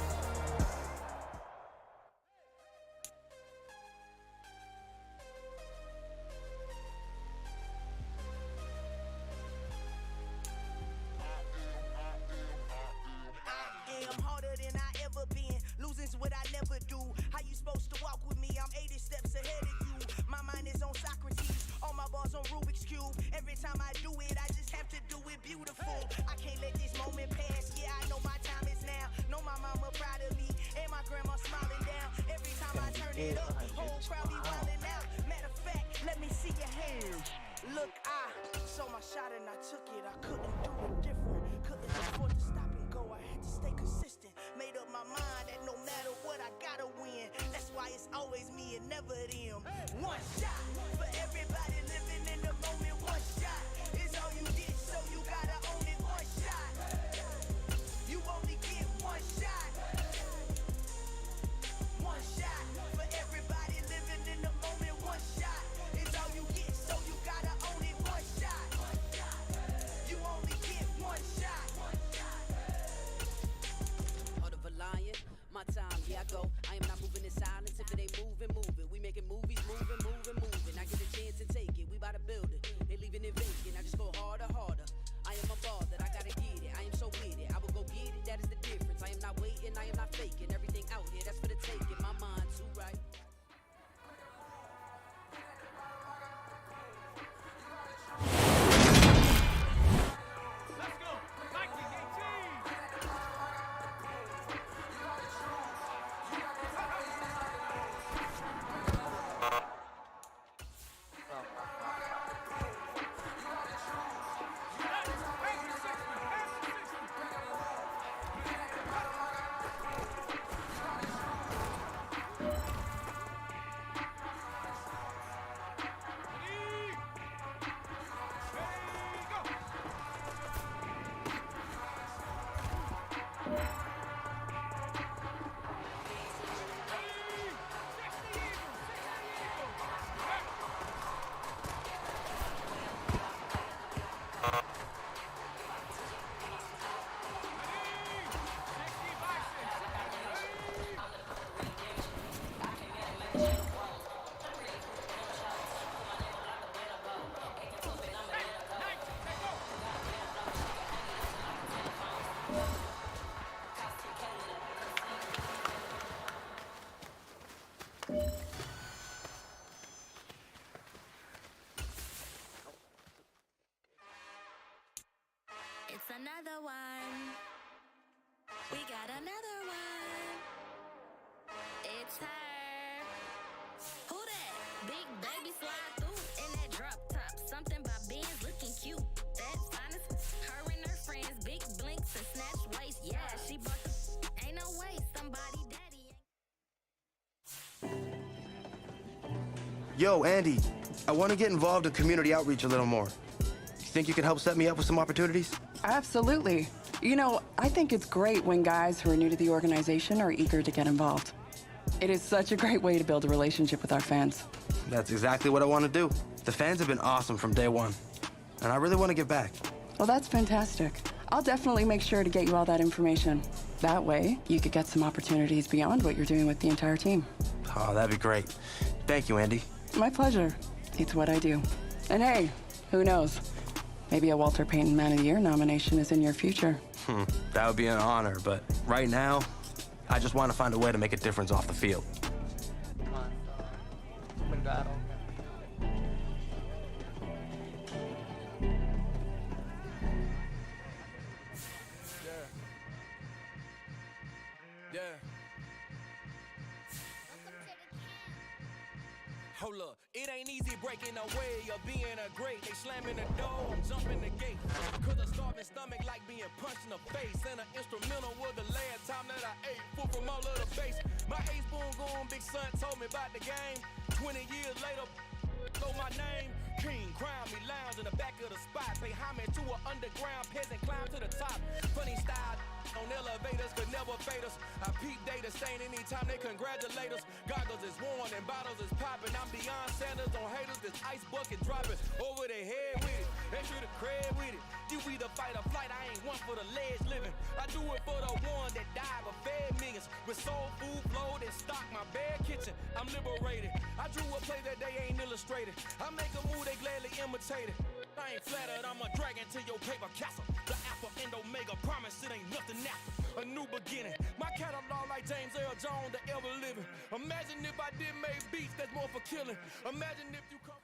I am not moving in silence. If it ain't moving, move it. We making movies, moving. I get a chance to Big baby slide through in that drop top. Something by Benz looking cute. That's honest. Her and her friends, big blinks and snatch waist. Yeah, she bought the. Ain't no way somebody daddy ain't. Yo, Andy, I want to get involved in community outreach a little more. You think you can help set me up with some opportunities? Absolutely. You know, I think it's great when guys who are new to the organization are eager to get involved. It is such a great way to build a relationship with our fans. That's exactly what I want to do. The fans have been awesome from day one, and I really want to give back. Well, that's fantastic. I'll definitely make sure to get you all that information. That way, you could get some opportunities beyond what you're doing with the entire team. Oh, that'd be great. Thank you, Andy. My pleasure. It's what I do. And hey, who knows? Maybe a Walter Payton Man of the Year nomination is in your future. That would be an honor, but right now, I just want to find a way to make a difference off the field. Hold up, it ain't easy breaking away or being a great. They slamming the door, jumping the gate. Cause a starving stomach like being punched in the face. And an instrumental was the last time that I ate food from all of the base. My ace spoon goon, big son told me about the game. 20 years later, know my name. King, crown me, lounge in the back of the spot. Pay homage to an underground peasant, climb to the top. Funny style on elevators could never fade us. I peep data stain anytime they congratulate us. Goggles is worn and bottles is popping. I'm beyond Sanders on haters, this ice bucket dropping over their head with it. They should have cred with it. You either fight or flight, I ain't one for the ledge living. I do it for the one that died but fed millions. With soul food flowed and stocked my bare kitchen. I'm liberated. I drew a play that they ain't illustrated. I make a move, they gladly imitate it. I ain't flattered, I'm a dragon to your paper castle. The alpha and omega, promise it ain't nothing after. A new beginning. My catalog like James Earl Jones, the ever living. Imagine if I did make beats that's more for killing. Imagine if you come.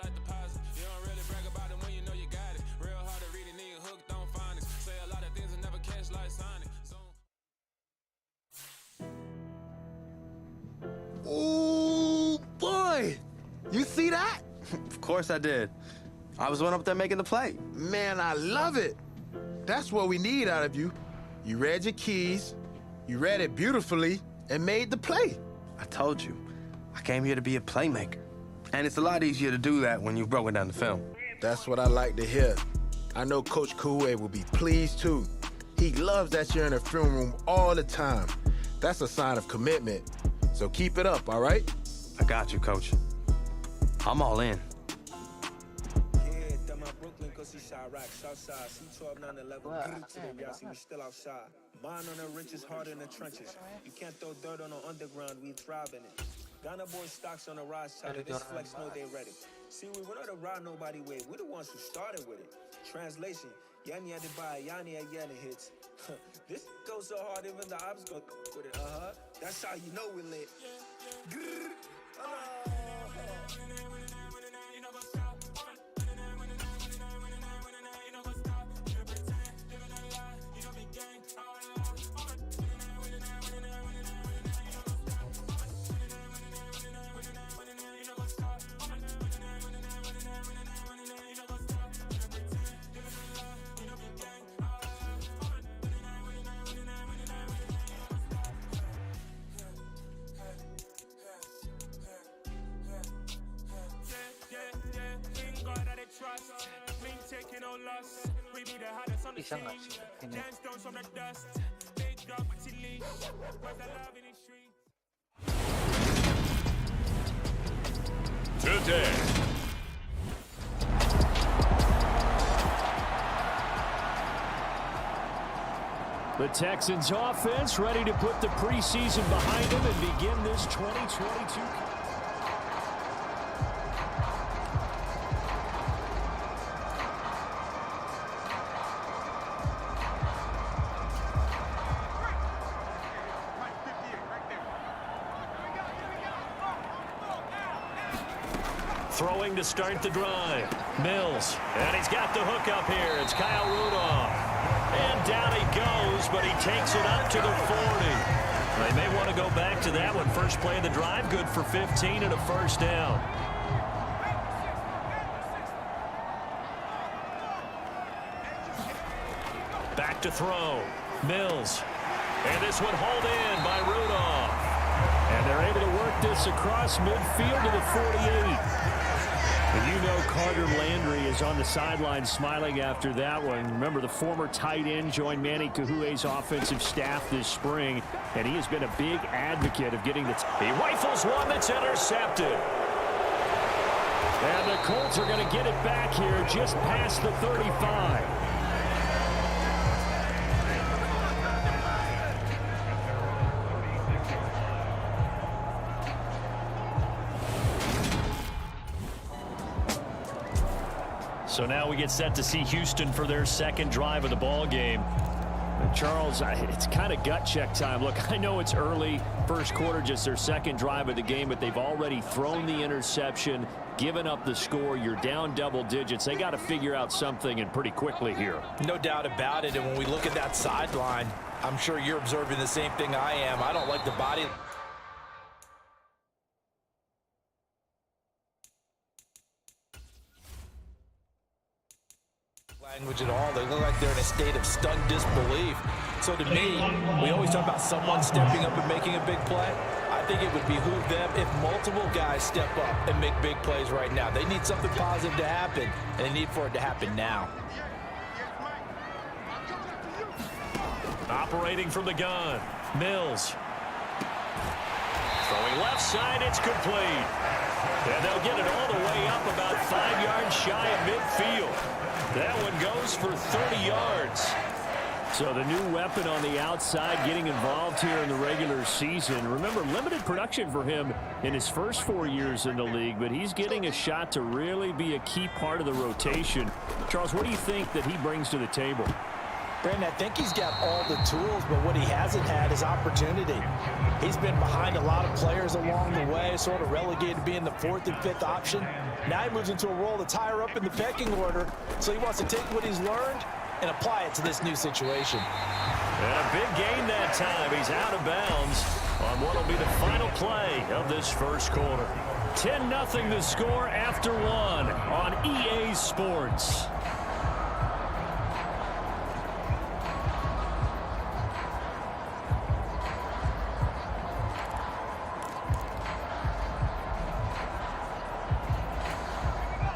Like deposit. You don't really brag about it when you know you got it. Real hard to read it, nigga hooked on phonics. Say a lot of things and never catch like Sonic. Ooh, boy! You see that? Of course I did. I was one up there making the play. Man, I love it. That's what we need out of you. You read your keys, you read it beautifully, and made the play. I told you, I came here to be a playmaker. And it's a lot easier to do that when you've broken down the film. That's what I like to hear. I know Coach Koué will be pleased too. He loves that you're in the film room all the time. That's a sign of commitment. So keep it up, all right? I got you, Coach. I'm all in. Mine on the riches, hard in the trenches. You can't throw dirt on the underground, we thrive in it. Ghana boy stocks on the rise, Charlie. This flex know they ready. See, we're not around nobody way. We're the ones who started with it. Translation, Yanni had to buy, Yanni had Yanni hits. This goes so hard, even the ops go with it. That's how you know we lit. Bisa nggak sih ini? Today. The Texans offense ready to put the preseason behind them and begin this 2022. Throwing to start the drive. Mills. And he's got the hook up here. It's Kyle Rudolph. And down he goes, but he takes it up to the 40. They may want to go back to that one. First play of the drive, good for 15 and a first down. Back to throw. Mills. And this one hauled in by Rudolph. And they're able to work this across midfield to the 48. And you know Carter Landry is on the sideline smiling after that one. Remember, the former tight end joined Manny Kahu'e's offensive staff this spring, and he has been a big advocate of getting the... He rifles one that's intercepted. And the Colts are going to get it back here just past the 35. So now we get set to see Houston for their second drive of the ball game. And Charles, it's kind of gut check time. Look, I know it's early, first quarter, just their second drive of the game, but they've already thrown the interception, given up the score. You're down double digits. They got to figure out something, and pretty quickly here. No doubt about it. And when we look at that sideline, I'm sure you're observing the same thing I am. I don't like the body language at all. They look like they're in a state of stunned disbelief. So to me, we always talk about someone stepping up and making a big play. I think it would behoove them if multiple guys step up and make big plays right now. They need something positive to happen, and they need for it to happen now. Operating from the gun, Mills. Throwing left side, it's complete. And they'll get it all the way up about 5 yards shy of midfield. That one goes for 30 yards. So the new weapon on the outside getting involved here in the regular season. Remember, limited production for him in his first 4 years in the league, but he's getting a shot to really be a key part of the rotation. Charles, what do you think that he brings to the table? Brandon, I think he's got all the tools, but what he hasn't had is opportunity. He's been behind a lot of players along the way, sort of relegated to being the fourth and fifth option. Now he moves into a role that's higher up in the pecking order, so he wants to take what he's learned and apply it to this new situation. And a big gain that time. He's out of bounds on what will be the final play of this first quarter. 10-0 the score after one on EA Sports.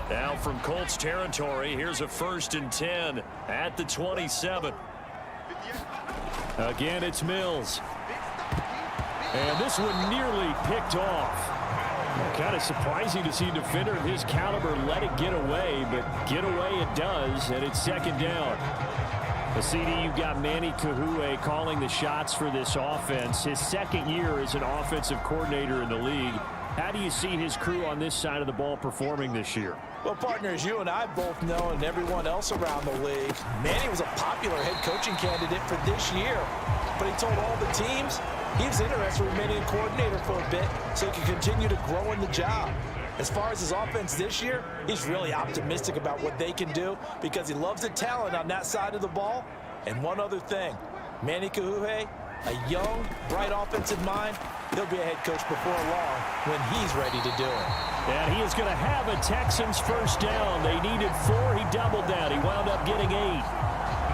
Now from Colts territory, here's a 1st and 10 at the 27. Again, it's Mills. And this one nearly picked off. Kind of surprising to see a defender of his caliber let it get away, but get away it does, and it's second down. The CD, you've got Manny Kahue calling the shots for this offense. His second year as an offensive coordinator in the league. How do you see his crew on this side of the ball performing this year? Well, partners, you and I both know, and everyone else around the league, Manny was a popular head coaching candidate for this year. But he told all the teams he was interested in remaining a coordinator for a bit so he could continue to grow in the job. As far as his offense this year, he's really optimistic about what they can do because he loves the talent on that side of the ball. And one other thing, Manny Kahue, a young, bright offensive mind, he'll be a head coach before long when he's ready to do it. And he is going to have a Texans first down. They needed 4. He doubled that. He wound up getting 8.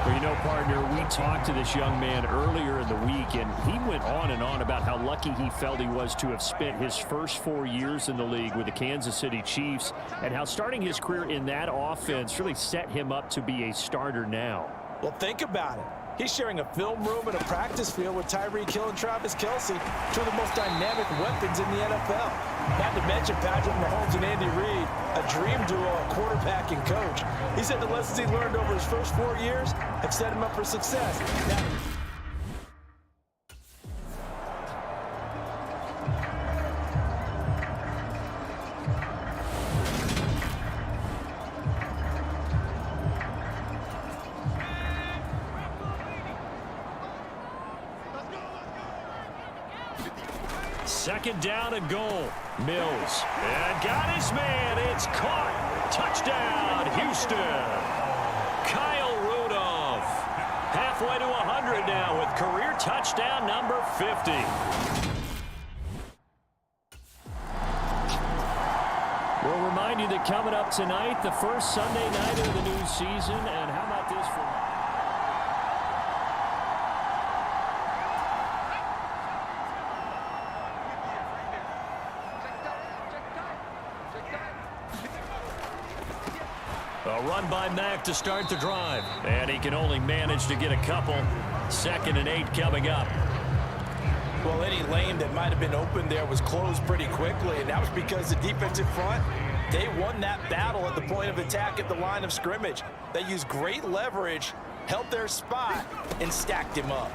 Well, you know, partner, we talked to this young man earlier in the week, and he went on and on about how lucky he felt he was to have spent his first 4 years in the league with the Kansas City Chiefs, and how starting his career in that offense really set him up to be a starter now. Well, think about it. He's sharing a film room and a practice field with Tyreek Hill and Travis Kelce, two of the most dynamic weapons in the NFL. Not to mention Patrick Mahomes and Andy Reid, a dream duo of quarterback and coach. He said the lessons he learned over his first 4 years have set him up for success. Now, second down and goal. Mills. And got his man. It's caught. Touchdown, Houston. Kyle Rudolph. Halfway to 100 now with career touchdown number 50. We'll remind you that coming up tonight, the first Sunday night of the new season. And how about this for... A run by Mack to start the drive. And he can only manage to get a couple. 2nd and 8 coming up. well, any lane that might have been open there was closed pretty quickly, and that was because the defensive front, they won that battle at the point of attack at the line of scrimmage. They used great leverage, held their spot, and stacked him up.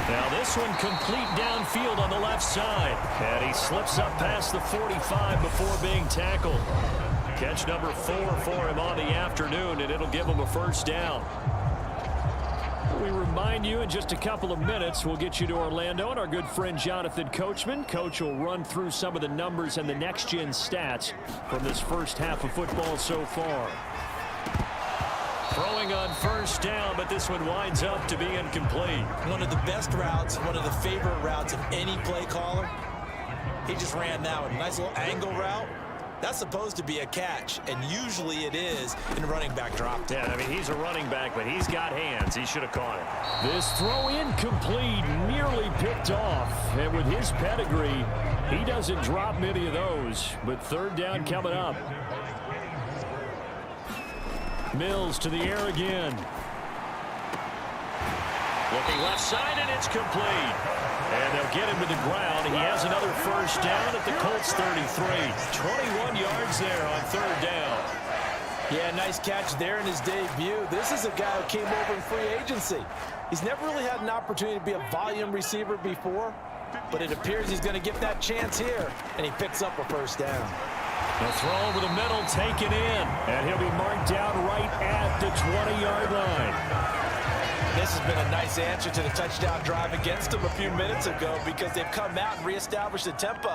Now this one complete downfield on the left side. And he slips up past the 45 before being tackled. Catch number 4 for him on the afternoon, and it'll give him a first down. We remind you in just a couple of minutes, we'll get you to Orlando and our good friend Jonathan Coachman. Coach will run through some of the numbers and the next-gen stats from this first half of football so far. Throwing on first down, but this one winds up to be incomplete. One of the best routes, one of the favorite routes of any play caller. He just ran that one. Nice little angle route. That's supposed to be a catch, and usually it is in running back drop. Yeah, I mean, he's a running back, but he's got hands. He should have caught it. This throw incomplete, nearly picked off. And with his pedigree, he doesn't drop many of those. But third down coming up. Mills to the air again. Looking left side, and it's complete. And they'll get him to the ground. He has another first down at the Colts 33. 21 yards there on third down. Yeah, nice catch there in his debut. This is a guy who came over in free agency. He's never really had an opportunity to be a volume receiver before, but it appears he's going to get that chance here, and he picks up a first down. The throw over the middle, taken in, and he'll be marked down right at the 20-yard line. This has been a nice answer to the touchdown drive against them a few minutes ago because they've come out and reestablished the tempo.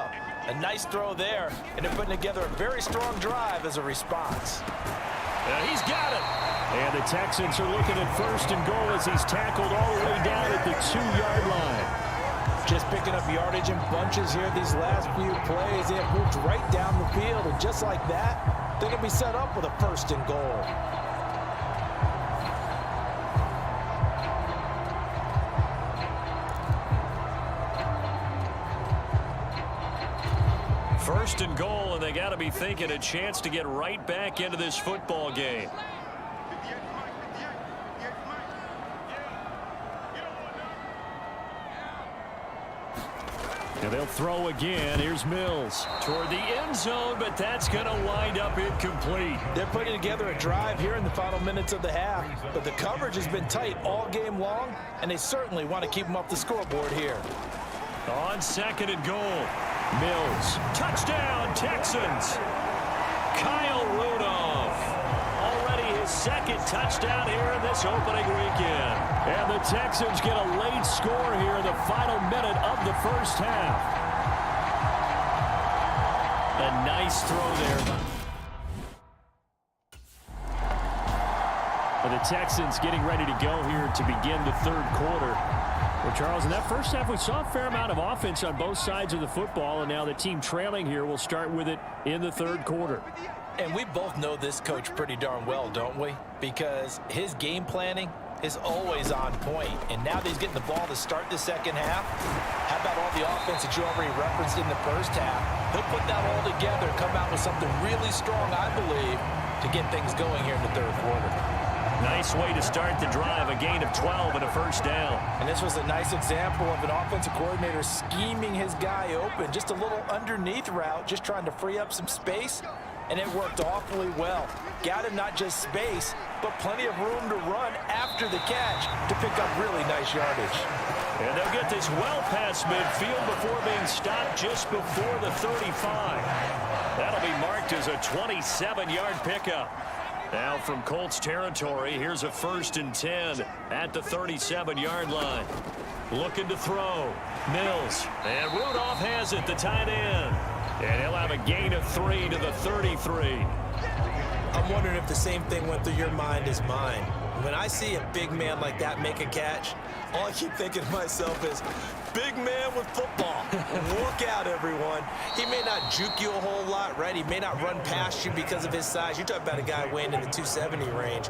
A nice throw there, and they're putting together a very strong drive as a response. And he's got it. And the Texans are looking at first and goal as he's tackled all the way down at the 2-yard line. Just picking up yardage in bunches here these last few plays. They have moved right down the field, and just like that, they're going to be set up with a first and goal. First and goal, and they got to be thinking a chance to get right back into this football game. And they'll throw again. Here's Mills toward the end zone, but that's going to wind up incomplete. They're putting together a drive here in the final minutes of the half, but the coverage has been tight all game long, and they certainly want to keep them off the scoreboard here. On 2nd and goal, Mills. Touchdown, Texans. Kyle Rudolph. Already his 2nd touchdown here in this opening weekend. And the Texans get a late score here in the final minute of the first half. A nice throw there. For the Texans getting ready to go here to begin the third quarter. Well, Charles, in that first half, we saw a fair amount of offense on both sides of the football, and now the team trailing here will start with it in the third quarter. And we both know this coach pretty darn well, don't we? Because his game planning is always on point. And now that he's getting the ball to start the second half, how about all the offense that you already referenced in the first half? He'll put that all together and come out with something really strong, I believe, to get things going here in the third quarter. Nice way to start the drive, a gain of 12 and a first down. And this was a nice example of an offensive coordinator scheming his guy open. Just a little underneath route, just trying to free up some space, and it worked awfully well. Got him not just space, but plenty of room to run after the catch to pick up really nice yardage. And they'll get this well past midfield before being stopped just before the 35. That'll be marked as a 27-yard pickup. Now from Colts territory, here's a 1st and 10 at the 37-yard line. Looking to throw. Mills. And Rudolph has it, the tight end. And he'll have a gain of 3 to the 33. I'm wondering if the same thing went through your mind as mine. When I see a big man like that make a catch, all I keep thinking to myself is, big man with football. Look out, everyone. He may not juke you a whole lot, right? He may not run past you because of his size. You're talking about a guy weighing in the 270 range.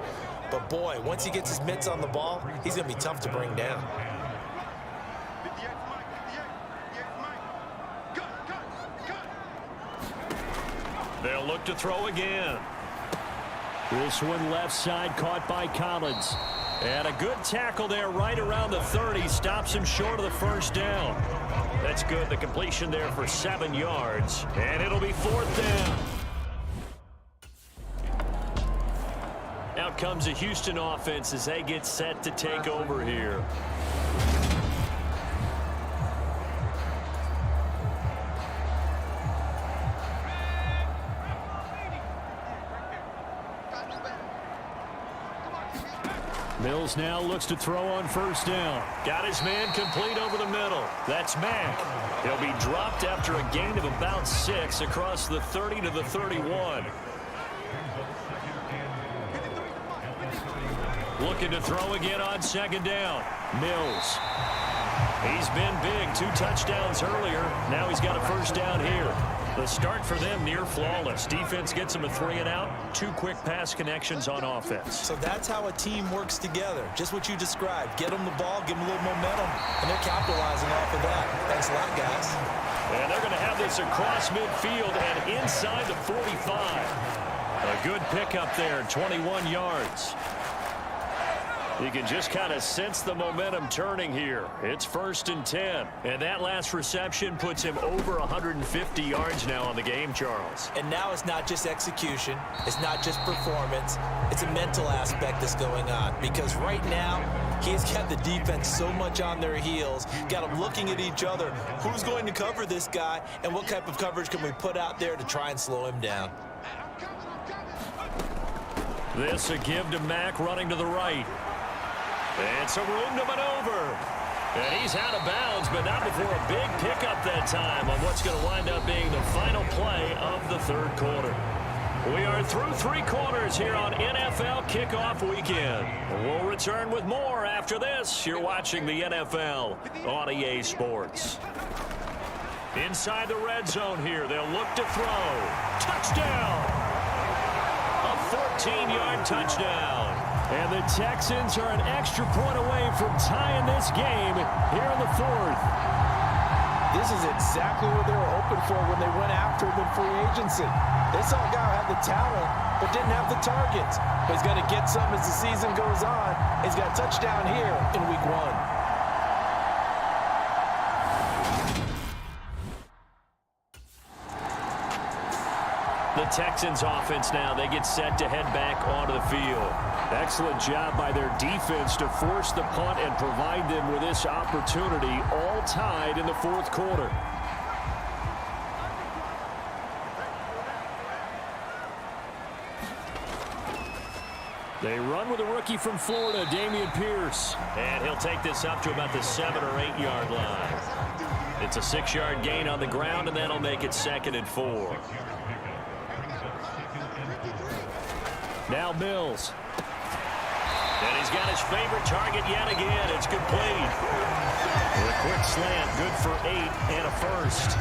But, boy, once he gets his mitts on the ball, he's going to be tough to bring down. They'll look to throw again. This one left side caught by Collins. And a good tackle there right around the 30. Stops him short of the first down. That's good. The completion there for 7 yards. And it'll be 4th down. Out comes the Houston offense as they get set to take over here. Mills now looks to throw on 1st down. Got his man complete over the middle. That's Mack. He'll be dropped after a gain of about 6 across the 30 to the 31. Looking to throw again on 2nd down. Mills. He's been big. 2 touchdowns earlier. Now he's got a 1st down here. The start for them near flawless. Defense gets them a 3 and out. 2 quick pass connections on offense. So that's how a team works together. Just what you described. Get them the ball, give them a little momentum, and they're capitalizing off of that. Thanks a lot, guys. And they're going to have this across midfield and inside the 45. A good pickup there, 21 yards. You can just kind of sense the momentum turning here. It's 1st and 10. And that last reception puts him over 150 yards now on the game, Charles. And now it's not just execution. It's not just performance. It's a mental aspect that's going on. Because right now, he's got the defense so much on their heels. Got them looking at each other. Who's going to cover this guy? And what type of coverage can we put out there to try and slow him down? This a give to Mack running to the right. And some room to maneuver. And he's out of bounds, but not before a big pickup that time on what's going to wind up being the final play of the third quarter. We are through 3 quarters here on NFL Kickoff Weekend. We'll return with more after this. You're watching the NFL on EA Sports. Inside the red zone here, they'll look to throw. Touchdown! A 14-yard touchdown. And the Texans are an extra point away from tying this game here in the 4th. This is exactly what they were hoping for when they went after him in free agency. They saw a guy who had the talent but didn't have the targets. But he's going to get some as the season goes on. He's got a touchdown here in week 1. The Texans offense now, they get set to head back onto the field. Excellent job by their defense to force the punt and provide them with this opportunity, all tied in the fourth quarter. They run with a rookie from Florida, Dameon Pierce. And he'll take this up to about the 7 or 8 yard line. It's a 6-yard gain on the ground, and that'll make it 2nd and 4. Now Mills. And he's got his favorite target yet again. It's complete. With a quick slant, good for 8 and a first.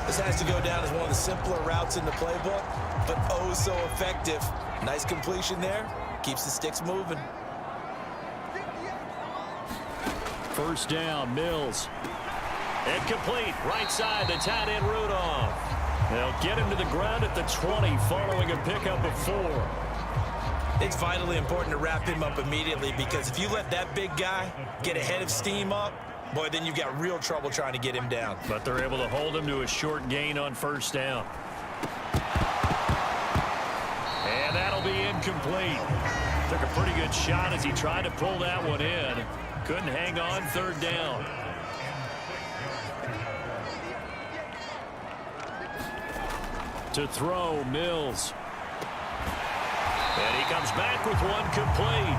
This has to go down as one of the simpler routes in the playbook, but oh so effective. Nice completion there. Keeps the sticks moving. First down, Mills. Incomplete. Right side, the tight end Rudolph. They'll get him to the ground at the 20 following a pickup of 4. It's vitally important to wrap him up immediately, because if you let that big guy get ahead of steam up, boy, then you've got real trouble trying to get him down. But they're able to hold him to a short gain on first down. And that'll be incomplete. Took a pretty good shot as he tried to pull that one in. Couldn't hang on, 3rd down. To throw, Mills. And he comes back with one complete.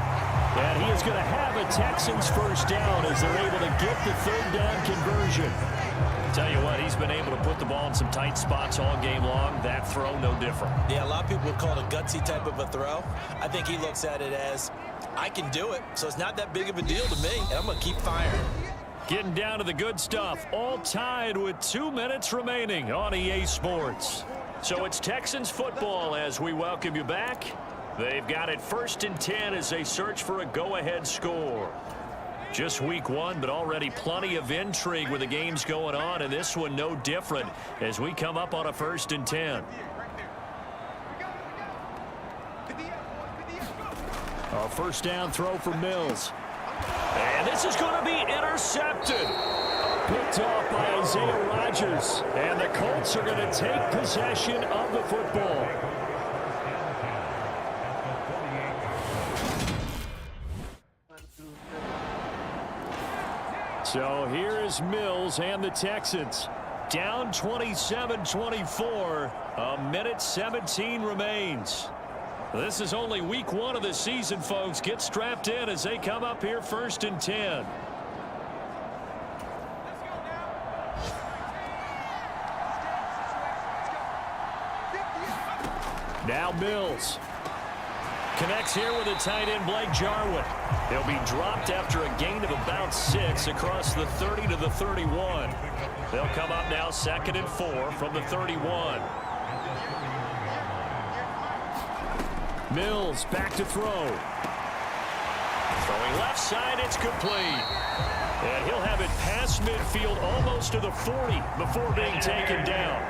And he is going to have a Texans first down as they're able to get the 3rd down conversion. Tell you what, he's been able to put the ball in some tight spots all game long. That throw, no different. Yeah, a lot of people would call it a gutsy type of a throw. I think he looks at it as, I can do it, so it's not that big of a deal to me, and I'm going to keep firing. Getting down to the good stuff, all tied with 2 minutes remaining on EA Sports. So it's Texans football as we welcome you back. They've got it 1st and 10 as they search for a go-ahead score. Just week 1, but already plenty of intrigue with the games going on, and this one no different as we come up on a 1st and 10. A first down throw for Mills. And this is going to be intercepted. Picked off by Isaiah Rodgers. And the Colts are going to take possession of the football. So here is Mills and the Texans. Down 27-24. A minute 17 remains. This is only week 1 of the season, folks. Get strapped in as they come up here 1st and 10. Now Mills. Connects here with a tight end, Blake Jarwin. He'll be dropped after a gain of about 6 across the 30 to the 31. They'll come up now 2nd and 4 from the 31. Mills back to throw. Throwing left side, it's complete. And he'll have it past midfield almost to the 40 before being taken down.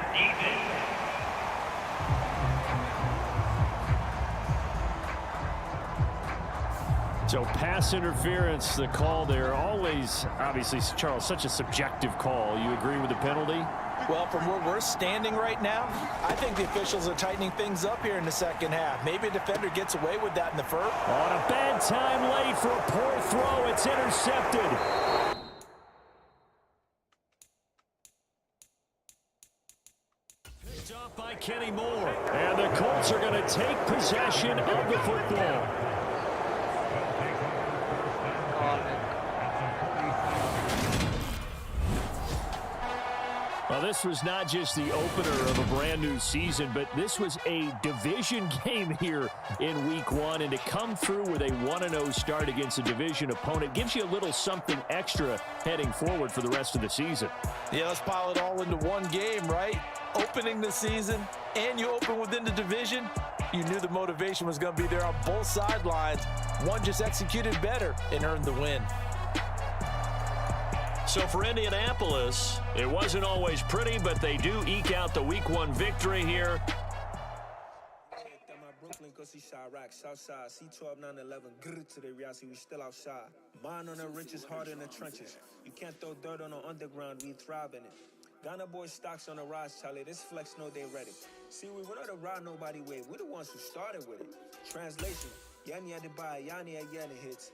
So pass interference, the call there. Always, obviously, Charles, such a subjective call. You agree with the penalty? Well, from where we're standing right now, I think the officials are tightening things up here in the second half. Maybe a defender gets away with that in the first. On a bad time late for a poor throw. It's intercepted. Picked off by Kenny Moore. And the Colts are going to take possession of the football. Well, this was not just the opener of a brand new season, but this was a division game here in week 1. And to come through with a 1-0 start against a division opponent gives you a little something extra heading forward for the rest of the season. Yeah, let's pile it all into one game, right? Opening the season, and you open within the division. You knew the motivation was going to be there on both sidelines. One just executed better and earned the win. So for Indianapolis, it wasn't always pretty, but they do eke out the week 1 victory here. Southside, C12, 911, grrr to the reality, we still outside. Mine on the riches, hard in the trenches. You can't throw dirt on the underground, we thrive in it. Ghana boys stocks on the rise, Charlie. This flex know they ready. See, we went on the ride nobody way. We the ones who started with it. Translation, Yanni had to buy, Yanni again hits.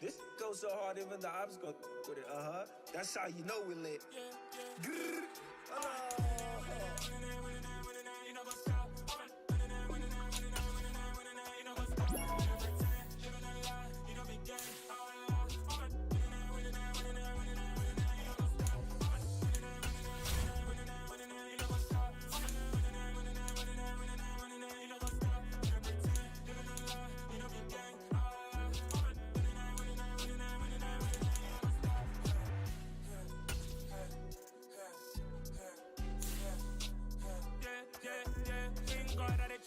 This goes so hard, even the ops go with it. That's how you know we lit. Grrr.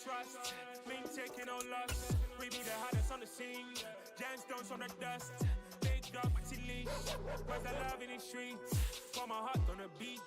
Trust, me taking no loss. We be the hottest on the scene. Gemstones on the dust. Big dog, Maxi leash. Where's the love in the streets? For my heart on the beat.